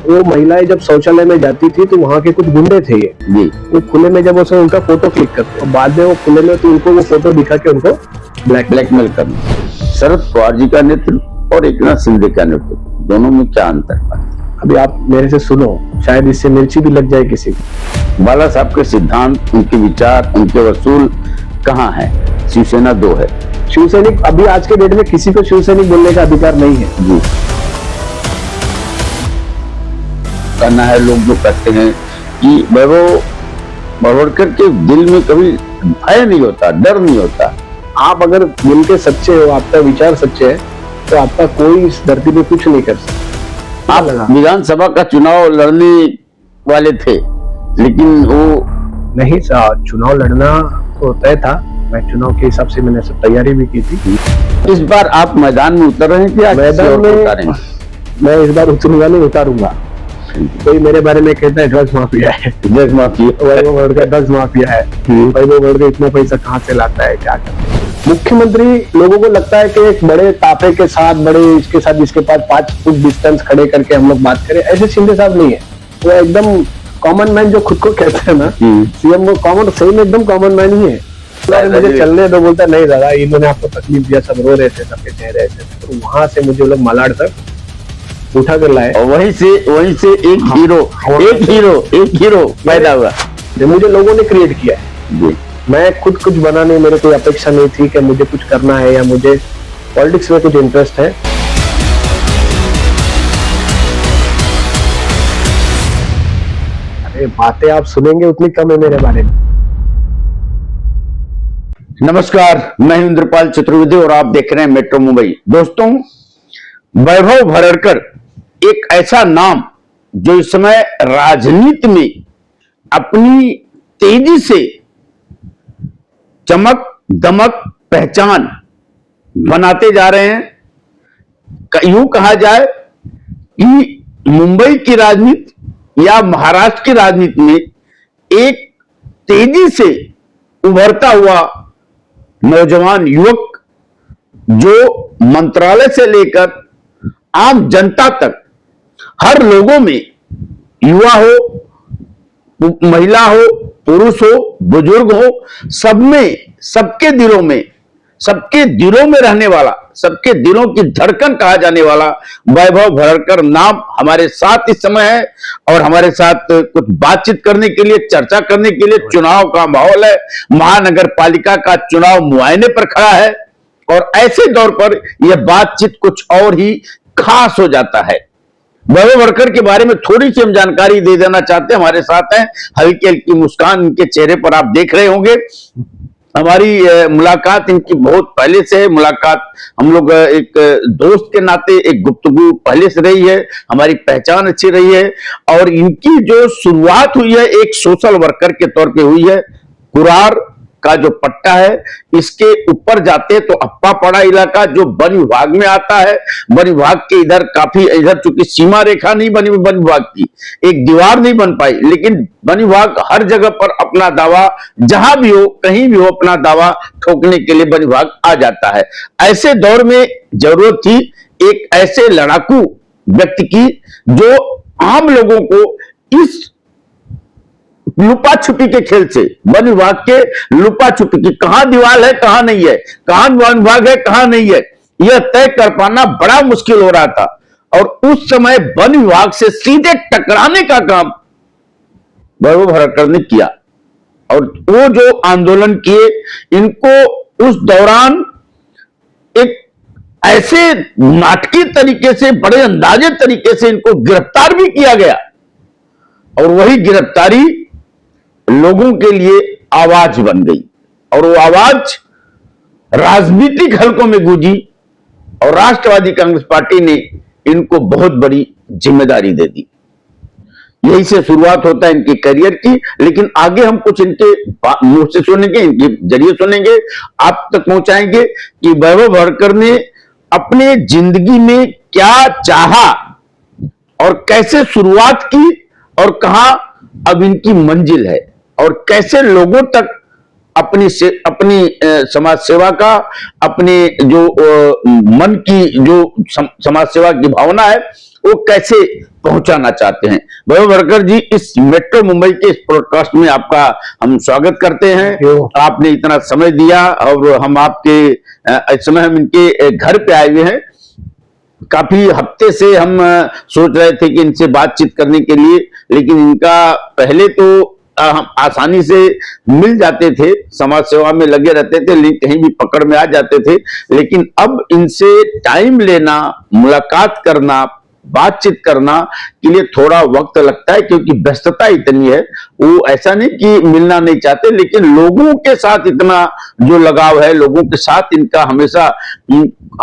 वो महिलाएं जब शौचालय में जाती थी तो वहाँ के कुछ गुंडे थे ये जी वो खुले में जब उसमें उनका फोटो क्लिक करते और बाद में वो खुले में तो उनको वो फोटो दिखा के उनको ब्लैकमेल करना। शरद पवार जी का नेतृत्व और एकनाथ शिंदे का नेतृत्व दोनों में क्या अंतर है? अभी आप मेरे से सुनो, शायद इससे मिर्ची भी लग जाए किसी को। बाला साहब के सिद्धांत, उनके विचार, उनके वसूल कहाँ है? शिवसेना 2 है। शिवसैनिक अभी आज के डेट में किसी को शिवसैनिक बोलने का अधिकार नहीं है। जी करना है। लोग जो कहते हैं कि वैभव भरवड़कर के दिल में कभी भय नहीं होता, डर नहीं होता। आप अगर दिल के सच्चे हो, आपका विचार सच्चे है, तो आपका कोई इस धरती पे कुछ नहीं कर सकता। आप विधानसभा का चुनाव लड़ने वाले थे, लेकिन वो नहीं साहब, चुनाव लड़ना तो तय था। मैं चुनाव के हिसाब से मैंने सब तैयारी भी की थी। इस बार आप मैदान में उतर रहे थे? मैदान में मैं इस बार उतरूंगा नहीं, उतारूंगा। कोई मेरे बारे में कहता है ड्रग्स माफिया है, ड्रग्स माफिया, वैभव भरवड़कर ड्रग्स माफिया है, वैभव भरवड़कर इतना पैसा कहाँ से लाता है, क्या करता है। मुख्यमंत्री लोगों को लगता है कि एक बड़े तापे के साथ, बड़े इसके साथ, जिसके पास 5 फुट डिस्टेंस खड़े करके हम लोग बात करें, ऐसे शिंदे साहब नहीं है। वो एकदम कॉमन मैन जो खुद को कहते हैं ना सीएम, वो कॉमन, सही में एकदम कॉमन मैन ही है। मुझे चलने दो, बोलता नहीं दादा इन्होंने आपको तकलीफ दिया, सब रो रहे थे, सबके चेहरे ऐसे। तो वहां से मुझे लोग मालाड तक उठा कर लाए और वहीं से एक हीरो पैदा हुआ। मुझे लोगों ने क्रिएट किया है। मैं खुद कुछ बना नहीं, मेरे कोई अपेक्षा नहीं थी कि मुझे कुछ करना है या मुझे पॉलिटिक्स में कुछ इंटरेस्ट है। अरे बातें आप सुनेंगे उतनी कम है मेरे बारे में। नमस्कार, मैं इंद्रपाल चतुर्वेदी और आप देख रहे हैं मेट्रो मुंबई। दोस्तों, वैभव भरवड़कर एक ऐसा नाम जो इस समय राजनीति में अपनी तेजी से चमक दमक पहचान बनाते जा रहे हैं। यूं कहा जाए कि मुंबई की राजनीति या महाराष्ट्र की राजनीति में एक तेजी से उभरता हुआ नौजवान युवक, जो मंत्रालय से लेकर आम जनता तक हर लोगों में, युवा हो, महिला हो, पुरुष हो, बुजुर्ग हो, सब में, सबके दिलों में रहने वाला, सबके दिलों की धड़कन कहा जाने वाला वैभव भरवड़कर नाम हमारे साथ इस समय है। और हमारे साथ कुछ बातचीत करने के लिए, चर्चा करने के लिए, चुनाव का माहौल है, महानगर पालिका का चुनाव मुआयने पर खड़ा है और ऐसे दौर पर यह बातचीत कुछ और ही खास हो जाता है। वैभव भरवड़कर के बारे में थोड़ी सी हम जानकारी दे देना चाहते हैं। हमारे साथ हैं, हल्की हल्की मुस्कान इनके चेहरे पर आप देख रहे होंगे। हमारी मुलाकात इनकी बहुत पहले से है। मुलाकात हम लोग एक दोस्त के नाते एक गुफ्तगू पहले से रही है, हमारी पहचान अच्छी रही है। और इनकी जो शुरुआत हुई है एक सोशल वर्कर के तौर पे हुई है। कुरार का जो पट्टा है, इसके ऊपर जाते तो अप्पा पड़ा इलाका जो वन विभाग में आता है, वन विभाग के इधर काफी, इधर चूंकि सीमा रेखा नहीं बनी वन विभाग की, एक दीवार नहीं बन पाई, लेकिन वन विभाग हर जगह पर अपना दावा, जहां भी हो, कहीं भी हो, अपना दावा ठोकने के लिए वन विभाग आ जाता है। ऐसे दौर में जरूरत थी एक ऐसे लड़ाकू व्यक्ति की जो आम लोगों को इस लुपा छुपी के खेल से, वन विभाग के लुपा छुपी की, कहां दीवार है कहां नहीं है, कहां वन विभाग है कहां नहीं है, यह तय कर पाना बड़ा मुश्किल हो रहा था। और उस समय वन विभाग से सीधे टकराने का काम वैभव भरवड़कर ने किया। और वो जो आंदोलन किए, इनको उस दौरान एक ऐसे नाटकीय तरीके से, बड़े अंदाजे तरीके से इनको गिरफ्तार भी किया गया। और वही गिरफ्तारी लोगों के लिए आवाज बन गई और वो आवाज राजनीतिक हलकों में गूंजी और राष्ट्रवादी कांग्रेस पार्टी ने इनको बहुत बड़ी जिम्मेदारी दे दी। यही से शुरुआत होता है इनके करियर की। लेकिन आगे हम कुछ इनके मुंह से सुनेंगे, इनके जरिए सुनेंगे, आप तक पहुंचाएंगे कि वैभव भरवड़कर ने अपने जिंदगी में क्या चाहा और कैसे शुरुआत की और कहां अब इनकी मंजिल है और कैसे लोगों तक अपनी समाज सेवा का, अपने जो मन की जो समाज सेवा की भावना है वो कैसे पहुंचाना चाहते हैं। वैभव वर्कर जी, इस मेट्रो मुंबई के इस पॉडकास्ट में आपका हम स्वागत करते हैं। आपने इतना समय दिया और हम आपके इस समय हम इनके घर पे आए हुए हैं। काफी हफ्ते से हम सोच रहे थे कि इनसे बातचीत करने के लिए, लेकिन इनका पहले तो हम आसानी से मिल जाते थे, समाज सेवा में लगे रहते थे, लेकिन कहीं भी पकड़ में आ जाते थे। लेकिन अब इनसे टाइम लेना, मुलाकात करना, बातचीत करना के लिए थोड़ा वक्त लगता है, क्योंकि व्यस्तता इतनी है। वो ऐसा नहीं कि मिलना नहीं चाहते, लेकिन लोगों के साथ इतना जो लगाव है, लोगों के साथ इनका हमेशा,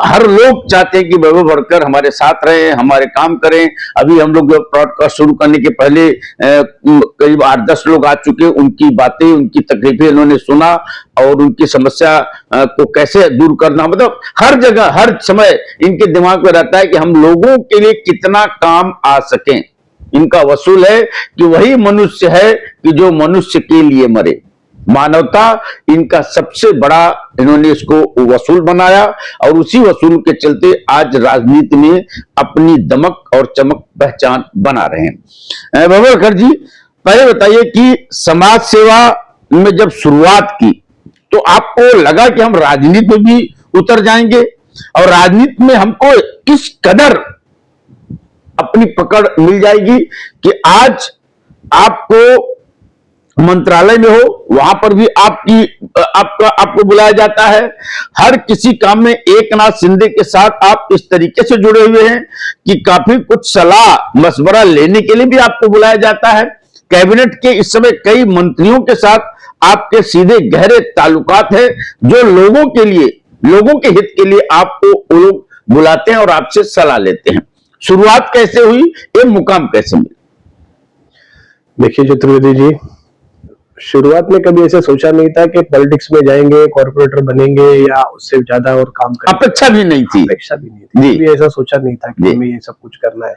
हर लोग चाहते हैं कि वैभव वर्कर हमारे साथ रहे, हमारे काम करें। अभी हम लोग पॉडकास्ट शुरू करने के पहले करीब 8-10 लोग आ चुके, उनकी बातें, उनकी तकलीफें इन्होंने सुना और उनकी समस्या को कैसे दूर करना, मतलब हर जगह हर समय इनके दिमाग में रहता है कि हम लोगों के लिए कितना काम आ सकें। इनका वसूल है कि वही मनुष्य है कि जो मनुष्य के लिए मरे। मानवता इनका सबसे बड़ा, इन्होंने इसको वसूल बनाया और उसी वसूल के चलते आज राजनीति में अपनी दमक और चमक पहचान बना रहे हैं। वैभव वर्कर जी, पहले बताइए कि समाज सेवा में जब शुरुआत की तो आपको लगा कि हम राजनीति में भी उतर जाएंगे, और राजनीति में हमको किस कदर अपनी पकड़ मिल जाएगी कि आज आपको मंत्रालय में हो, वहां पर भी आपको बुलाया जाता है। हर किसी काम में एकनाथ शिंदे के साथ आप इस तरीके से जुड़े हुए हैं कि काफी कुछ सलाह मशवरा लेने के लिए भी आपको बुलाया जाता है। कैबिनेट के इस समय कई मंत्रियों के साथ आपके सीधे गहरे ताल्लुकात है, जो लोगों के लिए, लोगों के हित के लिए आपको वो लोग बुलाते हैं और आपसे सलाह लेते हैं। शुरुआत कैसे हुई, ये मुकाम कैसे मिला? देखिए चतुर्वेदी जी, शुरुआत में कभी ऐसा सोचा नहीं था कि पॉलिटिक्स में जाएंगे, कॉर्पोरेटर बनेंगे या उससे ज्यादा और काम करेंगे। अपेक्षा भी नहीं थी। अपेक्षा भी नहीं थी, कभी ऐसा सोचा नहीं था कि हमें ये सब कुछ करना है।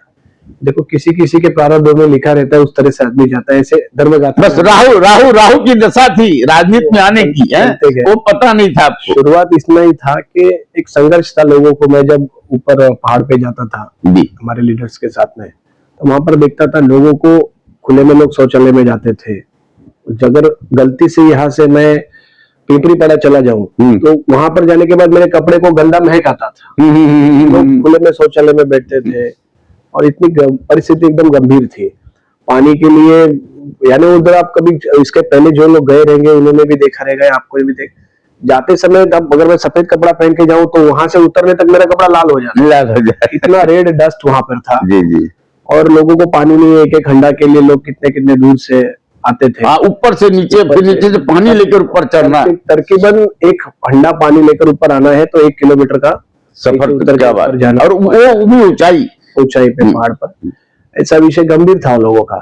देखो, किसी किसी के प्रारब्ध में लिखा रहता है, उस तरह से आदमी जाता है। ऐसे धर्मगाथा, बस राहु की दशा थी राजनीति में आने की, है वो पता नहीं था आपको। शुरुआत इतना ही था कि एक संघर्ष था लोगों को। मैं जब ऊपर पहाड़ पे जाता था हमारे लीडर्स के साथ में, तो वहां पर देखता था लोगों को खुले में, लोग शौचालय में जाते थे। अगर गलती से यहाँ से मैं पिपरी पड़ा चला जाऊं तो वहां पर जाने के बाद मेरे कपड़े को गंदा महक आता था। लोग खुले में शौचालय में बैठते थे और इतनी परिस्थिति एकदम गंभीर थी। पानी के लिए, यानी उधर आप कभी, इसके पहले जो लोग गए रहेंगे उन्होंने भी देखा रहेगा, आपको भी जाते समय अब अगर मैं सफेद कपड़ा पहन के जाऊं तो वहां से उतरने तक मेरा कपड़ा लाल हो जाता, इतना रेड डस्ट वहां पर था। जी। और लोगों को पानी नहीं, एक हंडा के लिए लोग कितने कितने दूर से आते थे। ऊपर से नीचे, फिर नीचे से पानी लेकर ऊपर चढ़ना। तकरीबन एक हंडा पानी लेकर ऊपर आना है तो 1 किलोमीटर का सफर जाना, और वो भी ऊंचाई पे पहाड़ पर। ऐसा विषय गंभीर था लोगों का।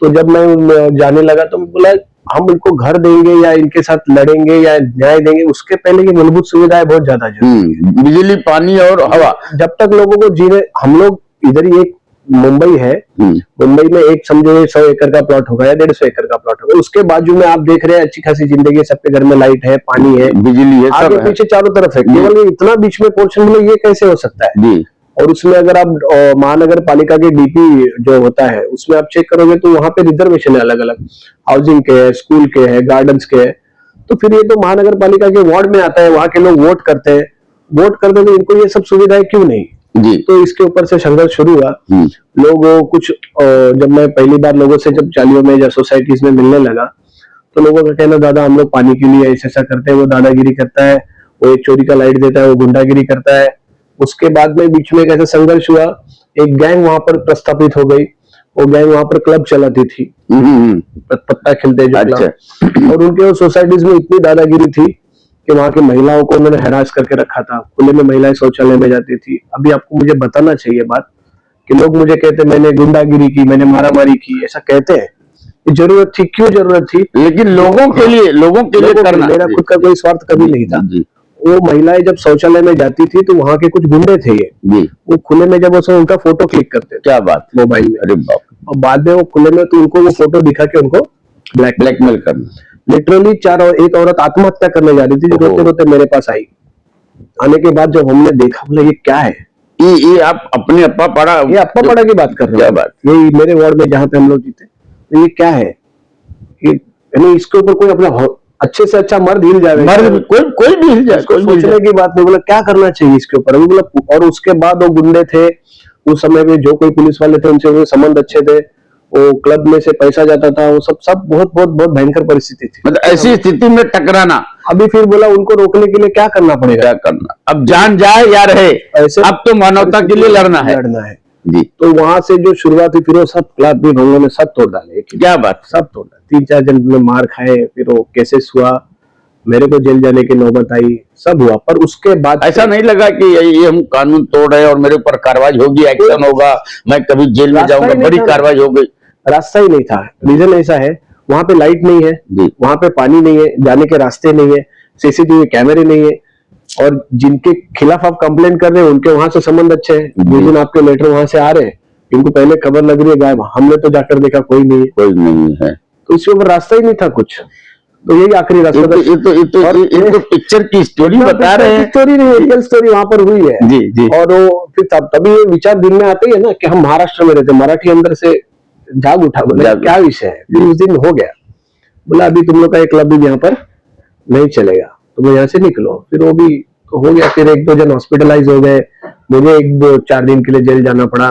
तो जब मैं जाने लगा तो मैं बोला, हम इनको घर देंगे या इनके साथ लड़ेंगे या न्याय देंगे, उसके पहले की मूलभूत सुविधाएं बहुत ज्यादा जरूरी है। बिजली, पानी और हवा। जब तक लोगों को जीने, हम लोग इधर ही, एक मुंबई है, मुंबई में एक समझो 100 एकड़ का प्लॉट होगा या 150 एकड़ का प्लॉट होगा, उसके बाजू में आप देख रहे हैं अच्छी खासी जिंदगी है, सबके घर में लाइट है, पानी है, बिजली है, आगे पीछे चारों तरफ है। केवल इतना बीच में पोर्शन में, ये कैसे हो सकता है? और उसमें अगर आप महानगर पालिका के डीपी जो होता है उसमें आप चेक करोगे तो वहां पे रिजर्वेशन है, अलग अलग हाउसिंग के है, स्कूल के है, गार्डन्स के है। तो फिर ये तो महानगर पालिका के वार्ड में आता है, वहां के लोग वोट करते हैं, तो इनको ये सब सुविधाएं क्यों नहीं? तो इसके ऊपर से संघर्ष शुरू हुआ। लोगों कुछ, जब मैं पहली बार लोगों से जब चालियों में या सोसाइटीज में मिलने लगा तो लोगों का कहना, दादा हम लोग पानी के लिए ऐसा करते हैं, वो दादागिरी करता है, वो एक चोरी का लाइट देता है, वो गुंडागिरी करता है। उसके बाद में बीच में एक ऐसा संघर्ष हुआ, एक गैंग वहां पर प्रस्थापित हो गई। वो गैंग वहां पर क्लब चलाती थी, पत्ता खेलते जो क्लब, और उनके सोसाइटीज में इतनी दादागिरी थी कि वहां की महिलाओं को उन्होंने हैरास करके रखा था। खुले में महिलाएं शौचालय में जाती थी। अभी आपको मुझे बताना चाहिए बात कि लोग मुझे कहते मैंने गुंडागिरी की, मैंने मारामारी की, ऐसा कहते हैं। जरूरत थी, क्यों जरूरत थी? लेकिन लोगों के लिए करना, मेरा खुद का कोई स्वार्थ कभी नहीं था। वो महिलाएं जब शौचालय में जाती थी तो वहां के कुछ गुंडे थे ये, वो खुले में जब उसमें उनका फोटो क्लिक करते थे, क्या बात, मोबाइल में। अरे बाप। और बाद में वो खुले में तो उनको वो फोटो दिखा के उनको ब्लैकमेल करना। लिटरली एक औरत आत्महत्या करने जा रही थी, जो रोते रोते मेरे पास आई। आने के बाद जब हमने देखा, बोले ये क्या है, ये आप अपने अप्पा पड़ा, ये अप्पा पड़ा की बात कर रहे क्या हो? बात? ये मेरे वार्ड में जहाँ पे हम लोग जीते, तो ये क्या है? ये यानी इसके ऊपर कोई अपना अच्छे से अच्छा मर्द हिल जाए, मर्द कोई भी हिल जाए, इसको कोई भी हिल सोचने जाए। की बात नहीं। बोला क्या करना चाहिए इसके ऊपर अभी, बोला। और उसके बाद वो गुंडे थे उस समय में, जो कोई पुलिस वाले थे उनसे वो संबंध अच्छे थे, वो क्लब में से पैसा जाता था, वो सब बहुत भयंकर परिस्थिति थी। मतलब ऐसी स्थिति में टकराना, अभी फिर बोला उनको रोकने के लिए क्या करना पड़ेगा? क्या करना? अब जान जाए या रहे, ऐसे अब तो मानवता के लिए लड़ना है जी। तो वहां से जो शुरुआत हुई, फिर वो सब क्लब भी भंगों ने सब तोड़ डाले। क्या बात? सब तोड़ डाले, 3-4 जन ने मार खाए, फिर वो केसेस हुआ, मेरे को जेल जाने की नौबत आई, सब हुआ। पर उसके बाद ऐसा नहीं लगा कि ये हम कानून तोड़ रहे हैं और मेरे ऊपर कार्रवाई होगी, एक्शन होगा, मैं कभी जेल में जाऊंगा, बड़ी कार्रवाई हो गई? रास्ता ही नहीं था। रीजन ऐसा है, वहां पे लाइट नहीं है, वहां पे पानी नहीं है, जाने के रास्ते नहीं है, सीसीटीवी कैमरे नहीं है, और जिनके खिलाफ आप कंप्लेंट कर रहे हैं उनके वहां से संबंध अच्छे हैं। जिस दिन आपके लेटर वहां से आ रहे हैं, इनको पहले खबर लग रही है गायब, हमने तो जाकर देखा कोई नहीं है, कोई नहीं है, तो इसके ऊपर रास्ता ही नहीं था कुछ। तो यही आखिरी रास्ता था। ये तो पिक्चर की स्टोरी बता रहे हैं, स्टोरी नहीं, रियल स्टोरी वहां पर हुई है जी जी। और वो फिर तभी ये विचार दिल में आते ही है ना कि हम महाराष्ट्र में रहते, मराठी अंदर से जाग उठा। बोला क्या विषय है? फिर उस दिन हो गया, बोला अभी तुम लोग का एक क्लब भी यहाँ पर नहीं चलेगा, तुम यहाँ से निकलो। फिर वो भी तो हो गया। फिर 1-2 जन हॉस्पिटलाइज हो गए, मुझे 1-2-4 दिन के लिए जेल जाना पड़ा।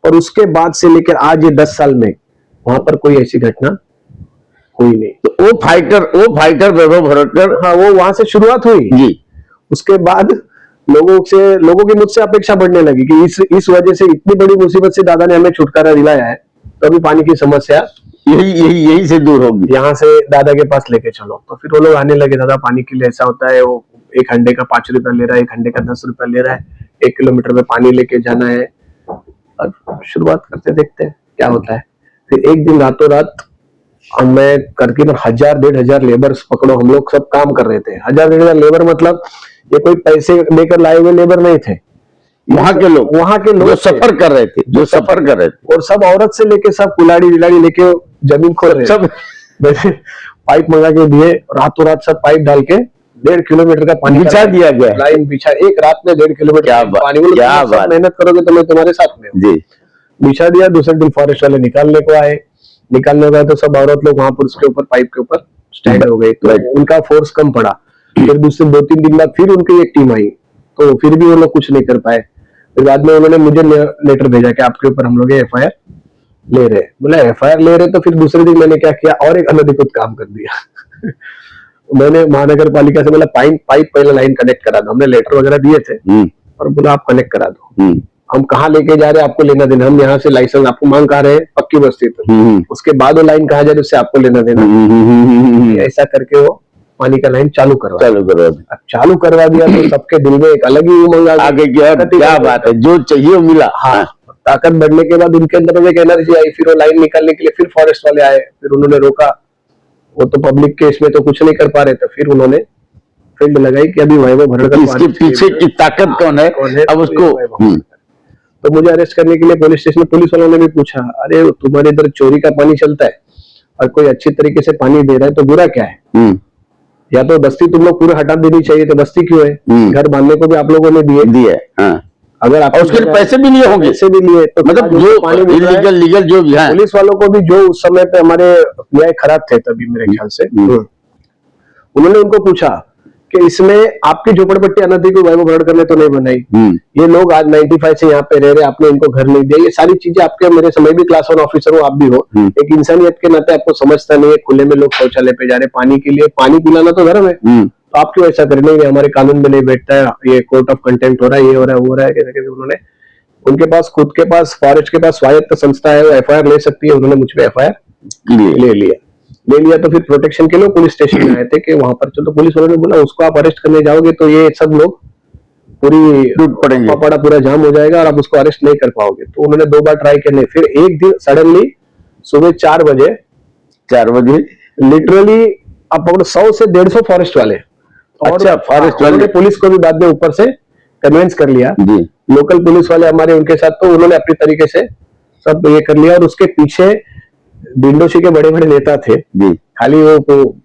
और उसके बाद से लेकर आज ये 10 साल में वहां पर कोई ऐसी घटना हुई नहीं। तो वो फाइटर वैभव भरतकर, हाँ, वो वहां से शुरुआत हुई जी। उसके बाद लोगों की मुझसे अपेक्षा बढ़ने लगी कि इस वजह से, इतनी बड़ी मुसीबत से दादा ने हमें छुटकारा दिलाया है, तो अभी पानी की समस्या यही से दूर होगी, यहाँ से दादा के पास लेके चलो। तो फिर वो लोग आने लगे, दादा पानी के लिए ऐसा होता है, वो 1 हंडे का 5 रुपया ले रहा है, 1 हंडे का 10 रुपया ले रहा है, 1 किलोमीटर में पानी लेके जाना है। अब शुरुआत करते, देखते हैं क्या होता है। फिर एक दिन रातों रात मैं करके 1000-1500 लेबर्स पकड़ो, हम लोग सब काम कर रहे थे। 1000-1500 लेबर, मतलब ये कोई पैसे देकर लाए हुए लेबर नहीं थे, वहां के लोग जो सफर कर रहे थे, और सब औरत से लेके सब कुलाड़ी विलाड़ी लेके जमीन खोद रहे सब पाइप मंगा के दिए, रातों रात सब पाइप डाल के 1.5 किलोमीटर का पानी बिछा दिया गया, लाइन बिछा, एक रात में 1.5 किलोमीटर पानी। मेहनत करोगे तो मैं तुम्हारे साथ में जी। बिछा दिया। दूसरे दिन फॉरेस्ट वाले निकालने को आए, तो सब औरत लोग वहां पर उसके ऊपर, पाइप के ऊपर स्टैंड हो गई, तो उनका फोर्स कम पड़ा। फिर दूसरे 2-3 दिन बाद फिर उनकी एक टीम आई, तो फिर भी वो लोग कुछ नहीं कर पाए। फिर बाद में उन्होंने मुझे लेटर भेजा कि आपके ऊपर हम लोग FIR ले रहे। बोला FIR ले रहे, तो फिर दूसरे दिन मैंने क्या किया, और एक अनधिकृत काम कर दिया मैंने महानगर पालिका से बोला पाइप पहले लाइन कनेक्ट करा दो। हमने लेटर वगैरह दिए थे, और बोला आप कनेक्ट करा दो। हम कहाँ लेके जा रहे हैं आपको लेना देना, हम यहाँ से लाइसेंस आपको मांग कहा रहे पक्की बस्ती तक, उसके बाद वो लाइन कहाँ जा रही है उससे आपको लेना देना। ऐसा करके वो पानी का लाइन चालू करवा दिया। तो सबके दिल में एक अलग ही उमंग आ गई, क्या बात है, जो चाहिए मिला। हाँ, ताकत बढ़ने के बाद उनके अंदर एक एनर्जी आई। फिर वो लाइन निकालने के लिए फिर फॉरेस्ट वाले आए, फिर उन्होंने रोका। वो तो पब्लिक के इसमें तो कुछ नहीं कर पा रहे थे, फिर उन्होंने फील्ड लगाई कि अभी वैभव भरतकर, इसके पीछे की ताकत कौन है, अब उसको। तो मुझे अरेस्ट करने के लिए पुलिस स्टेशन में पुलिस वालों ने भी पूछा, अरे तुम्हारे इधर चोरी का पानी चलता है और कोई अच्छी तरीके से पानी दे रहा है, तो बुरा क्या है? या तो बस्ती तुम लोग पूरा हटा देनी चाहिए, तो बस्ती क्यों है? घर बांधने को भी आप लोगों ने दिए। अगर आप उसके पैसे भी लिए होंगे, पैसे भी लिए, तो मतलब जो पानी लीगल जो भी है। पुलिस वालों को भी जो उस समय पे हमारे न्याय खराब थे तभी मेरे ख्याल से, उन्होंने उनको पूछा कि इसमें आपकी झोपड़पट्टी अनधिकृत वैभव भरतकर ने तो नहीं बनाई, ये लोग आज 95 से यहाँ पे रह रहे, आपने इनको घर नहीं दिया। ये सारी चीजें आपके, मेरे समय भी क्लास 1 ऑफिसर हो, आप भी हो, एक इंसानियत के नाते आपको समझता नहीं है। खुले में लोग शौचालय पे जा रहे पानी के लिए, पानी पिलाना तो धर्म है, तो आप क्यों ऐसा करें? नहीं, हमारे कानून में नहीं बैठता है, ये कोर्ट ऑफ कंटेम्प्ट हो रहा है, ये हो रहा है, वो हो रहा है। कहते उन्होंने, उनके पास खुद के पास फॉरेस्ट के पास स्वायत्त संस्था है, वो FIR ले सकती है। उन्होंने मुझ पे FIR ले लिया। तो फिर प्रोटेक्शन के लिए पुलिस स्टेशन में आए थे कि वहां पर तो पुलिस वालों ने बोला उसको आप अरेस्ट करने जाओगे तो ये सब लोग पूरी टूट पड़ेंगे, पूरा जाम हो जाएगा और आप उसको अरेस्ट नहीं कर पाओगे। तो उन्होंने 2 बार ट्राई करने, फिर एक दिन सडनली सुबह 4 बजे लिटरली आप पकड़ो 100 से 150 फॉरेस्ट वाले, अच्छा, फॉरेस्ट वाले, पुलिस को भी बाद में ऊपर से कन्विंस कर लिया, लोकल पुलिस वाले हमारे, उनके साथ तो उन्होंने अपनी तरीके से सब ये कर लिया। और उसके पीछे डिंडोशी के बड़े बड़े नेता थे, खाली वो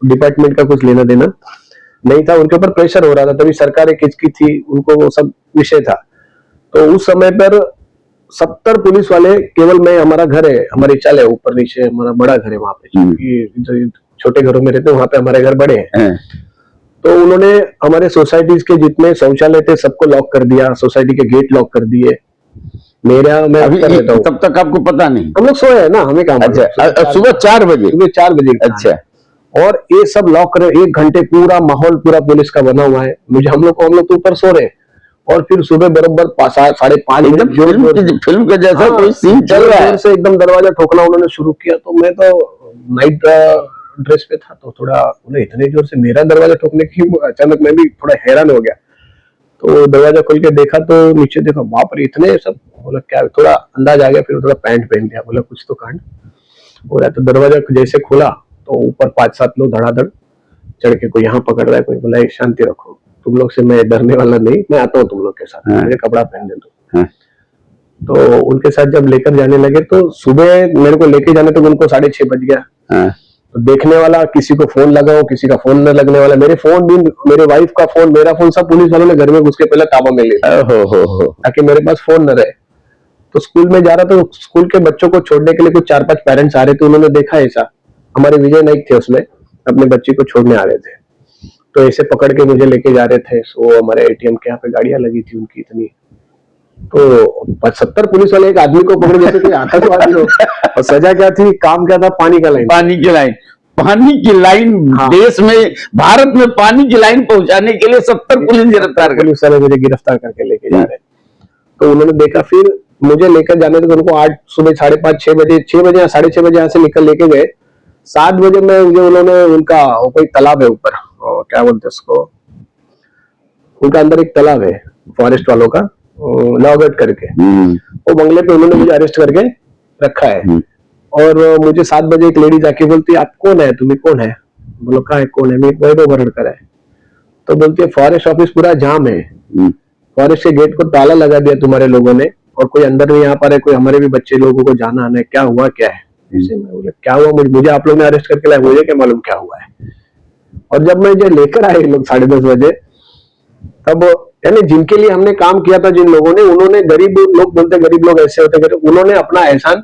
डिपार्टमेंट का कुछ लेना देना नहीं था, उनके ऊपर प्रेशर हो रहा था, तभी सरकार एक हिचकी थी, उनको वो सब विषय था। तो उस समय पर 70 पुलिस वाले, केवल मैं, हमारा घर है, हमारी चाल है ऊपर नीचे, हमारा बड़ा घर है वहां पे, जो छोटे घरों में रहते हैं वहां पे हमारे घर बड़े हैं। तो उन्होंने हमारे सोसाइटीज के जितने शौचालय थे सबको लॉक कर दिया, सोसाइटी के गेट लॉक कर दिए। मैं अभी कर लेता हूँ, तब तक आपको पता नहीं? हम लोग सोए हैं ना, हमें काम। अच्छा, सुबह 4 बजे? सुबह 4 बजे। अच्छा। और ये सब लॉक कर, 1 घंटे पूरा माहौल पूरा पुलिस का बना हुआ है। हम लोग तो ऊपर सो रहे हैं, और फिर सुबह बराबर 5:30 एकदम फिल्म का जैसा कोई सीन चल रहा है से एकदम दरवाजा ठोकना उन्होंने शुरू किया। तो मैं तो नाइट ड्रेस पे था, तो थोड़ा उन्हें इतने जोर से मेरा दरवाजा ठोकने की, अचानक मैं भी थोड़ा हैरान हो गया। तो दरवाजा खोल के देखा तो नीचे देखा, बाप रे इतने सब। बोला क्या, थोड़ा अंदाज आ गया, फिर थोड़ा पैंट पहन लिया, बोला कुछ तो कांड हो रहा है। तो दरवाजा जैसे खोला तो ऊपर 5-7 लोग धड़ाधड़ चढ़ के, कोई यहाँ पकड़ रहा है, कोई बोला शांति रखो, तुम लोग से मैं डरने वाला नहीं, मैं आता हूँ तुम लोग के साथ, मुझे कपड़ा पहन दे दो। तो उनके साथ जब लेकर जाने लगे, तो सुबह मेरे को लेके जाने तक उनको 6:30 बज गया। तो देखने वाला, किसी को फोन लगाओ, किसी का फोन न लगने वाला, मेरे फोन भी, मेरे वाइफ का फोन, मेरा फोन, सब पुलिस वालों ने घर में घुस के पहले ताबा में ले लिया, ताकि मेरे पास फोन न रहे। तो स्कूल में जा रहा, तो स्कूल के बच्चों को छोड़ने के लिए कुछ 4-5 पेरेंट्स आ रहे थे, उन्होंने देखा ऐसा, हमारे विजय नाइक थे उसमें, अपने बच्ची को छोड़ने आ रहे थे, तो ऐसे पकड़ के मुझे लेके जा रहे थे। वो हमारे एटीएम के यहाँ पे गाड़ियां लगी थी उनकी इतनी, तो 70 पुलिस वाले एक आदमी को पकड़, जैसे कोई आतंकवादी हो। और सजा क्या थी, काम क्या था, पानी की लाइन। हाँ। देश में, भारत में पानी की लाइन पहुंचाने के लिए 70 पुलिस वाले मुझे गिरफ्तार करके लेके जा रहे। तो उन्होंने देखा, फिर मुझे लेकर जाने थे, उनको 8 सुबह 5:30-6 बजे, 6 बजे या 6:30 बजे यहाँ से निकल लेके गए। 7 बजे में उन्होंने, उनका कोई तालाब है ऊपर, क्या बोलते उसको, उनका अंदर एक तालाब है फॉरेस्ट वालों का, लावगढ़ करके, वो बंगले पे उन्होंने मुझे अरेस्ट करके रखा है। और मुझे 7 बजे एक लेडी जाके बोलती है, आप कौन है, तुम्हें कौन है? बोलो कहा है, कौन है? मैं वैभव भरड़कर है। तो बोलती है, फॉरेस्ट ऑफिस पूरा जाम है, फॉरेस्ट के गेट को ताला लगा दिया तुम्हारे लोगों ने, और कोई अंदर नहीं आ पा रहे, कोई हमारे भी बच्चे लोगों को जाना आना है, क्या हुआ क्या है? मैं बोला क्या हुआ, मुझे आप लोग ने अरेस्ट करके लाए, मुझे क्या मालूम क्या हुआ है। और जब मैं जो लेकर आए लोग 10:30 बजे, तब यानी जिनके लिए हमने काम किया था, जिन लोगों ने, उन्होंने, गरीब लोग बोलते, गरीब लोग ऐसे होते, उन्होंने अपना एहसान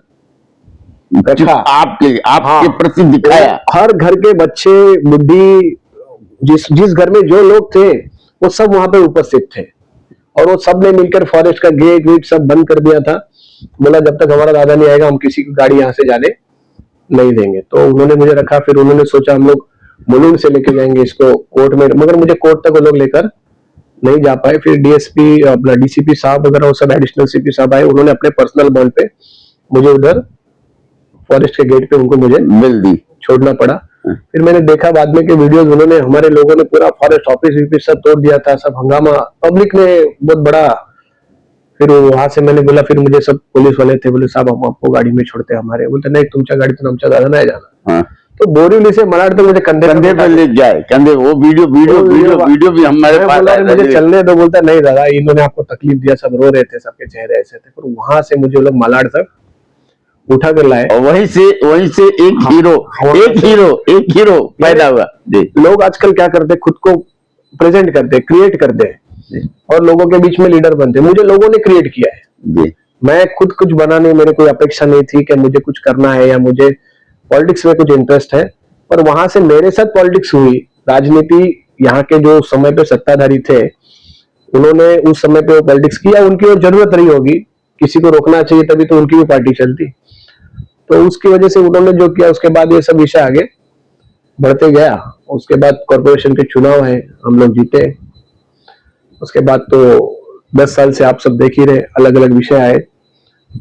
रखा, आपके प्रति दिखाया। हर घर के बच्चे, बुढ़ी, जिस घर में जो लोग थे, वो सब वहां पे उपस्थित थे, और वो सब ने मिलकर फॉरेस्ट का गेट सब बंद कर दिया था। बोला जब तक हमारा दादा नहीं आएगा, हम किसी की गाड़ी यहाँ से जाने नहीं देंगे। तो उन्होंने मुझे रखा, फिर उन्होंने सोचा हम लोग मुलुंड से लेके जाएंगे इसको कोर्ट में, मगर मुझे कोर्ट तक वो लोग लेकर नहीं जा पाए। फिर डीएसपी, अपना डीसीपी साहब वगैरह, वो सब एडिशनल सीपी साहब आए, उन्होंने अपने पर्सनल बॉन्ड पे मुझे उधर फॉरेस्ट के गेट पे उनको मुझे मिल दी, छोड़ना पड़ा। फिर मैंने देखा बाद में के वीडियोस, उन्होंने, हमारे लोगों ने पूरा फॉरेस्ट ऑफिस सब तोड़ दिया था, सब हंगामा, पब्लिक ने बहुत बड़ा। फिर वहां से मैंने बोला, फिर मुझे सब पुलिस वाले थे, बोले साहब हम आपको गाड़ी में छोड़ते, हमारे, बोलते नहीं तुमचा गाड़ी तो आमच्या दादा नहीं जाना। तो बोरीवली से मलाड तक मुझे कंधे पे ले जाए, कंधे, वो वीडियो भी हमारे पास, मुझे चलने दो, बोलता नहीं दादा इन्होंने आपको तकलीफ दिया, सब रो रहे थे, सबके चेहरे ऐसे थे। फिर वहां से मुझे लोग मलाड तक उठा कर लाए, और वहीं से एक हीरो पैदा हुआ। लोग आजकल क्या करते, खुद को प्रेजेंट करते, क्रिएट करते हैं, और लोगों के बीच में लीडर बनते। मुझे लोगों ने क्रिएट किया है, मैं खुद कुछ बना नहीं, मेरे कोई अपेक्षा नहीं थी कि मुझे कुछ करना है या मुझे पॉलिटिक्स में कुछ इंटरेस्ट है। पर वहां से मेरे साथ पॉलिटिक्स हुई, राजनीति, यहाँ के जो समय पे सत्ताधारी थे, उन्होंने उस समय पे वो पॉलिटिक्स किया, उनकी वो जरूरत रही होगी, किसी को रोकना चाहिए तभी तो उनकी भी पार्टी चलती। तो उसकी वजह से उन्होंने जो किया, उसके बाद ये सब विषय आगे बढ़ते गया। उसके बाद कॉर्पोरेशन के चुनाव है, हम लोग जीते। उसके बाद तो 10 साल से आप सब देख ही रहे, अलग अलग विषय आए।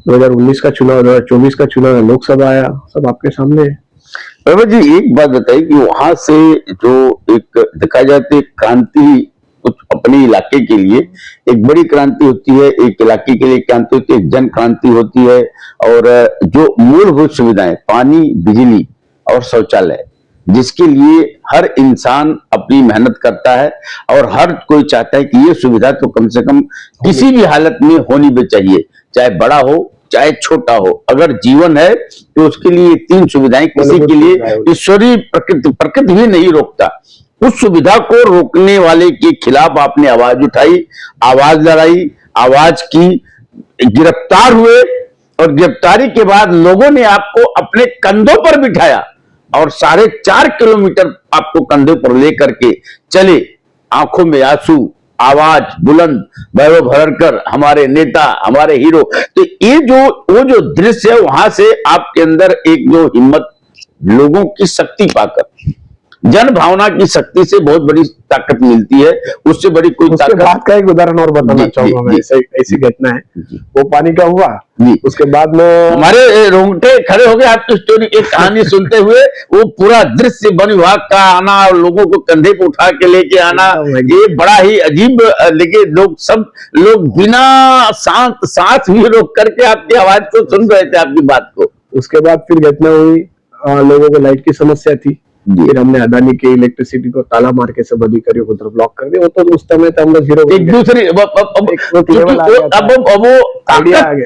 2019 का चुनाव, 2024 का चुनाव, लोकसभा आया, सब आपके सामने है। बाबा जी एक बात बताइए कि वहां से जो एक देखा जाए तो क्रांति, कुछ अपने इलाके के लिए एक बड़ी क्रांति होती है, एक इलाके के लिए क्रांति होती है, एक जन क्रांति होती है, और जो मूलभूत सुविधाएं, पानी, बिजली और शौचालय, जिसके लिए हर इंसान अपनी मेहनत करता है, और हर कोई चाहता है कि ये सुविधा तो कम से कम किसी भी हालत में होनी भी चाहिए, चाहे बड़ा हो चाहे छोटा हो। अगर जीवन है तो उसके लिए 3 सुविधाएं, किसी के लिए ईश्वरीय प्रकृति भी नहीं रोकता। उस सुविधा को रोकने वाले के खिलाफ आपने आवाज उठाई, आवाज लड़ाई, आवाज की, गिरफ्तार हुए और गिरफ्तारी के बाद लोगों ने आपको अपने कंधों पर बिठाया और 4.5 किलोमीटर आपको कंधे पर लेकर के चले, आंखों में आंसू, आवाज बुलंद, वैभव भरकर हमारे नेता, हमारे हीरो। तो ये वो जो दृश्य है, वहां से आपके अंदर एक जो हिम्मत, लोगों की शक्ति पाकर, जन भावना की शक्ति से बहुत बड़ी ताकत मिलती है, उससे बड़ी कोई उसके ताकत। बाद का एक उदाहरण और बताना चाहूंगा मैं, ऐसी घटना है, वो पानी का हुआ जी। उसके बाद में हमारे रोंगटे खड़े हो गए आपकी स्टोरी, एक कहानी सुनते हुए। वो पूरा दृश्य वन विभाग का आना और लोगों को कंधे पे उठा के लेके आना, ये बड़ा ही अजीब। लेकिन लोग बिना शांत सांस भी रोक करके आपकी आवाज को सुन रहे थे, आपकी बात को। उसके बाद फिर घटना हुई, लोगों को लाइट की समस्या थी, फिर हमने अदानी के इलेक्ट्रिसिटी को ताला मार के सब अधिकारियों को उधर ब्लॉक कर दिया। वो तो उस समय तो हम लोग हीरो एक दूसरी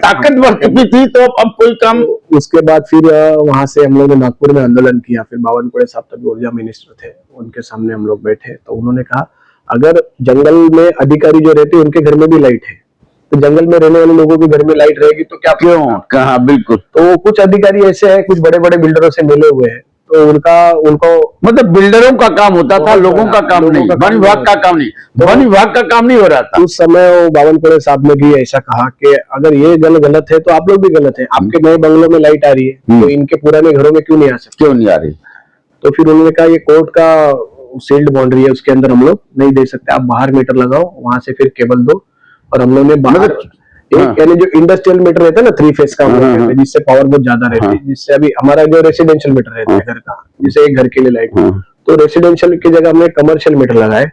ताकत बढ़ चुकी थी, तो अब कोई काम। उसके बाद फिर वहां से हम लोग ने नागपुर में आंदोलन किया। फिर बावनकुळे साहब तक ऊर्जा मिनिस्टर थे, उनके सामने हम लोग बैठे, तो उन्होंने कहा अगर जंगल में अधिकारी जो रहते हैं उनके घर में भी लाइट है, तो जंगल में रहने वाले लोगों के घर में लाइट रहेगी तो क्या क्यों कहा। बिल्कुल। तो कुछ अधिकारी ऐसे हैं, कुछ बड़े बड़े बिल्डरों से मिले हुए हैं, तो उनको मतलब बिल्डरों का काम होता था, लोगों का काम नहीं, वन विभाग का काम नहीं, वन विभाग का काम नहीं हो रहा था उस समय। वो बावनकुळे साहब ने भी ऐसा कहा कि अगर ये गलत है तो आप लोग भी गलत है। आपके नए बंगलों में लाइट आ रही है तो इनके पुराने घरों में क्यों नहीं आ सकती, क्यों नहीं आ रही। तो फिर उन्होंने कहा ये कोर्ट का सील्ड बाउंड्री है, उसके अंदर हम लोग नहीं दे सकते, आप बाहर मीटर लगाओ, वहां से फिर केबल दो। और हम लोग ने बाहर एक यानी जो इंडस्ट्रियल मीटर रहता है ना 3 फेस का, जिससे पावर बहुत ज्यादा रहती है, जिससे अभी हमारा जो रेसिडेंशियल मीटर रहता है घर का, जिसे एक घर के लिए लाइट, तो रेसिडेंशियल की जगह हमने कमर्शियल मीटर लगाए।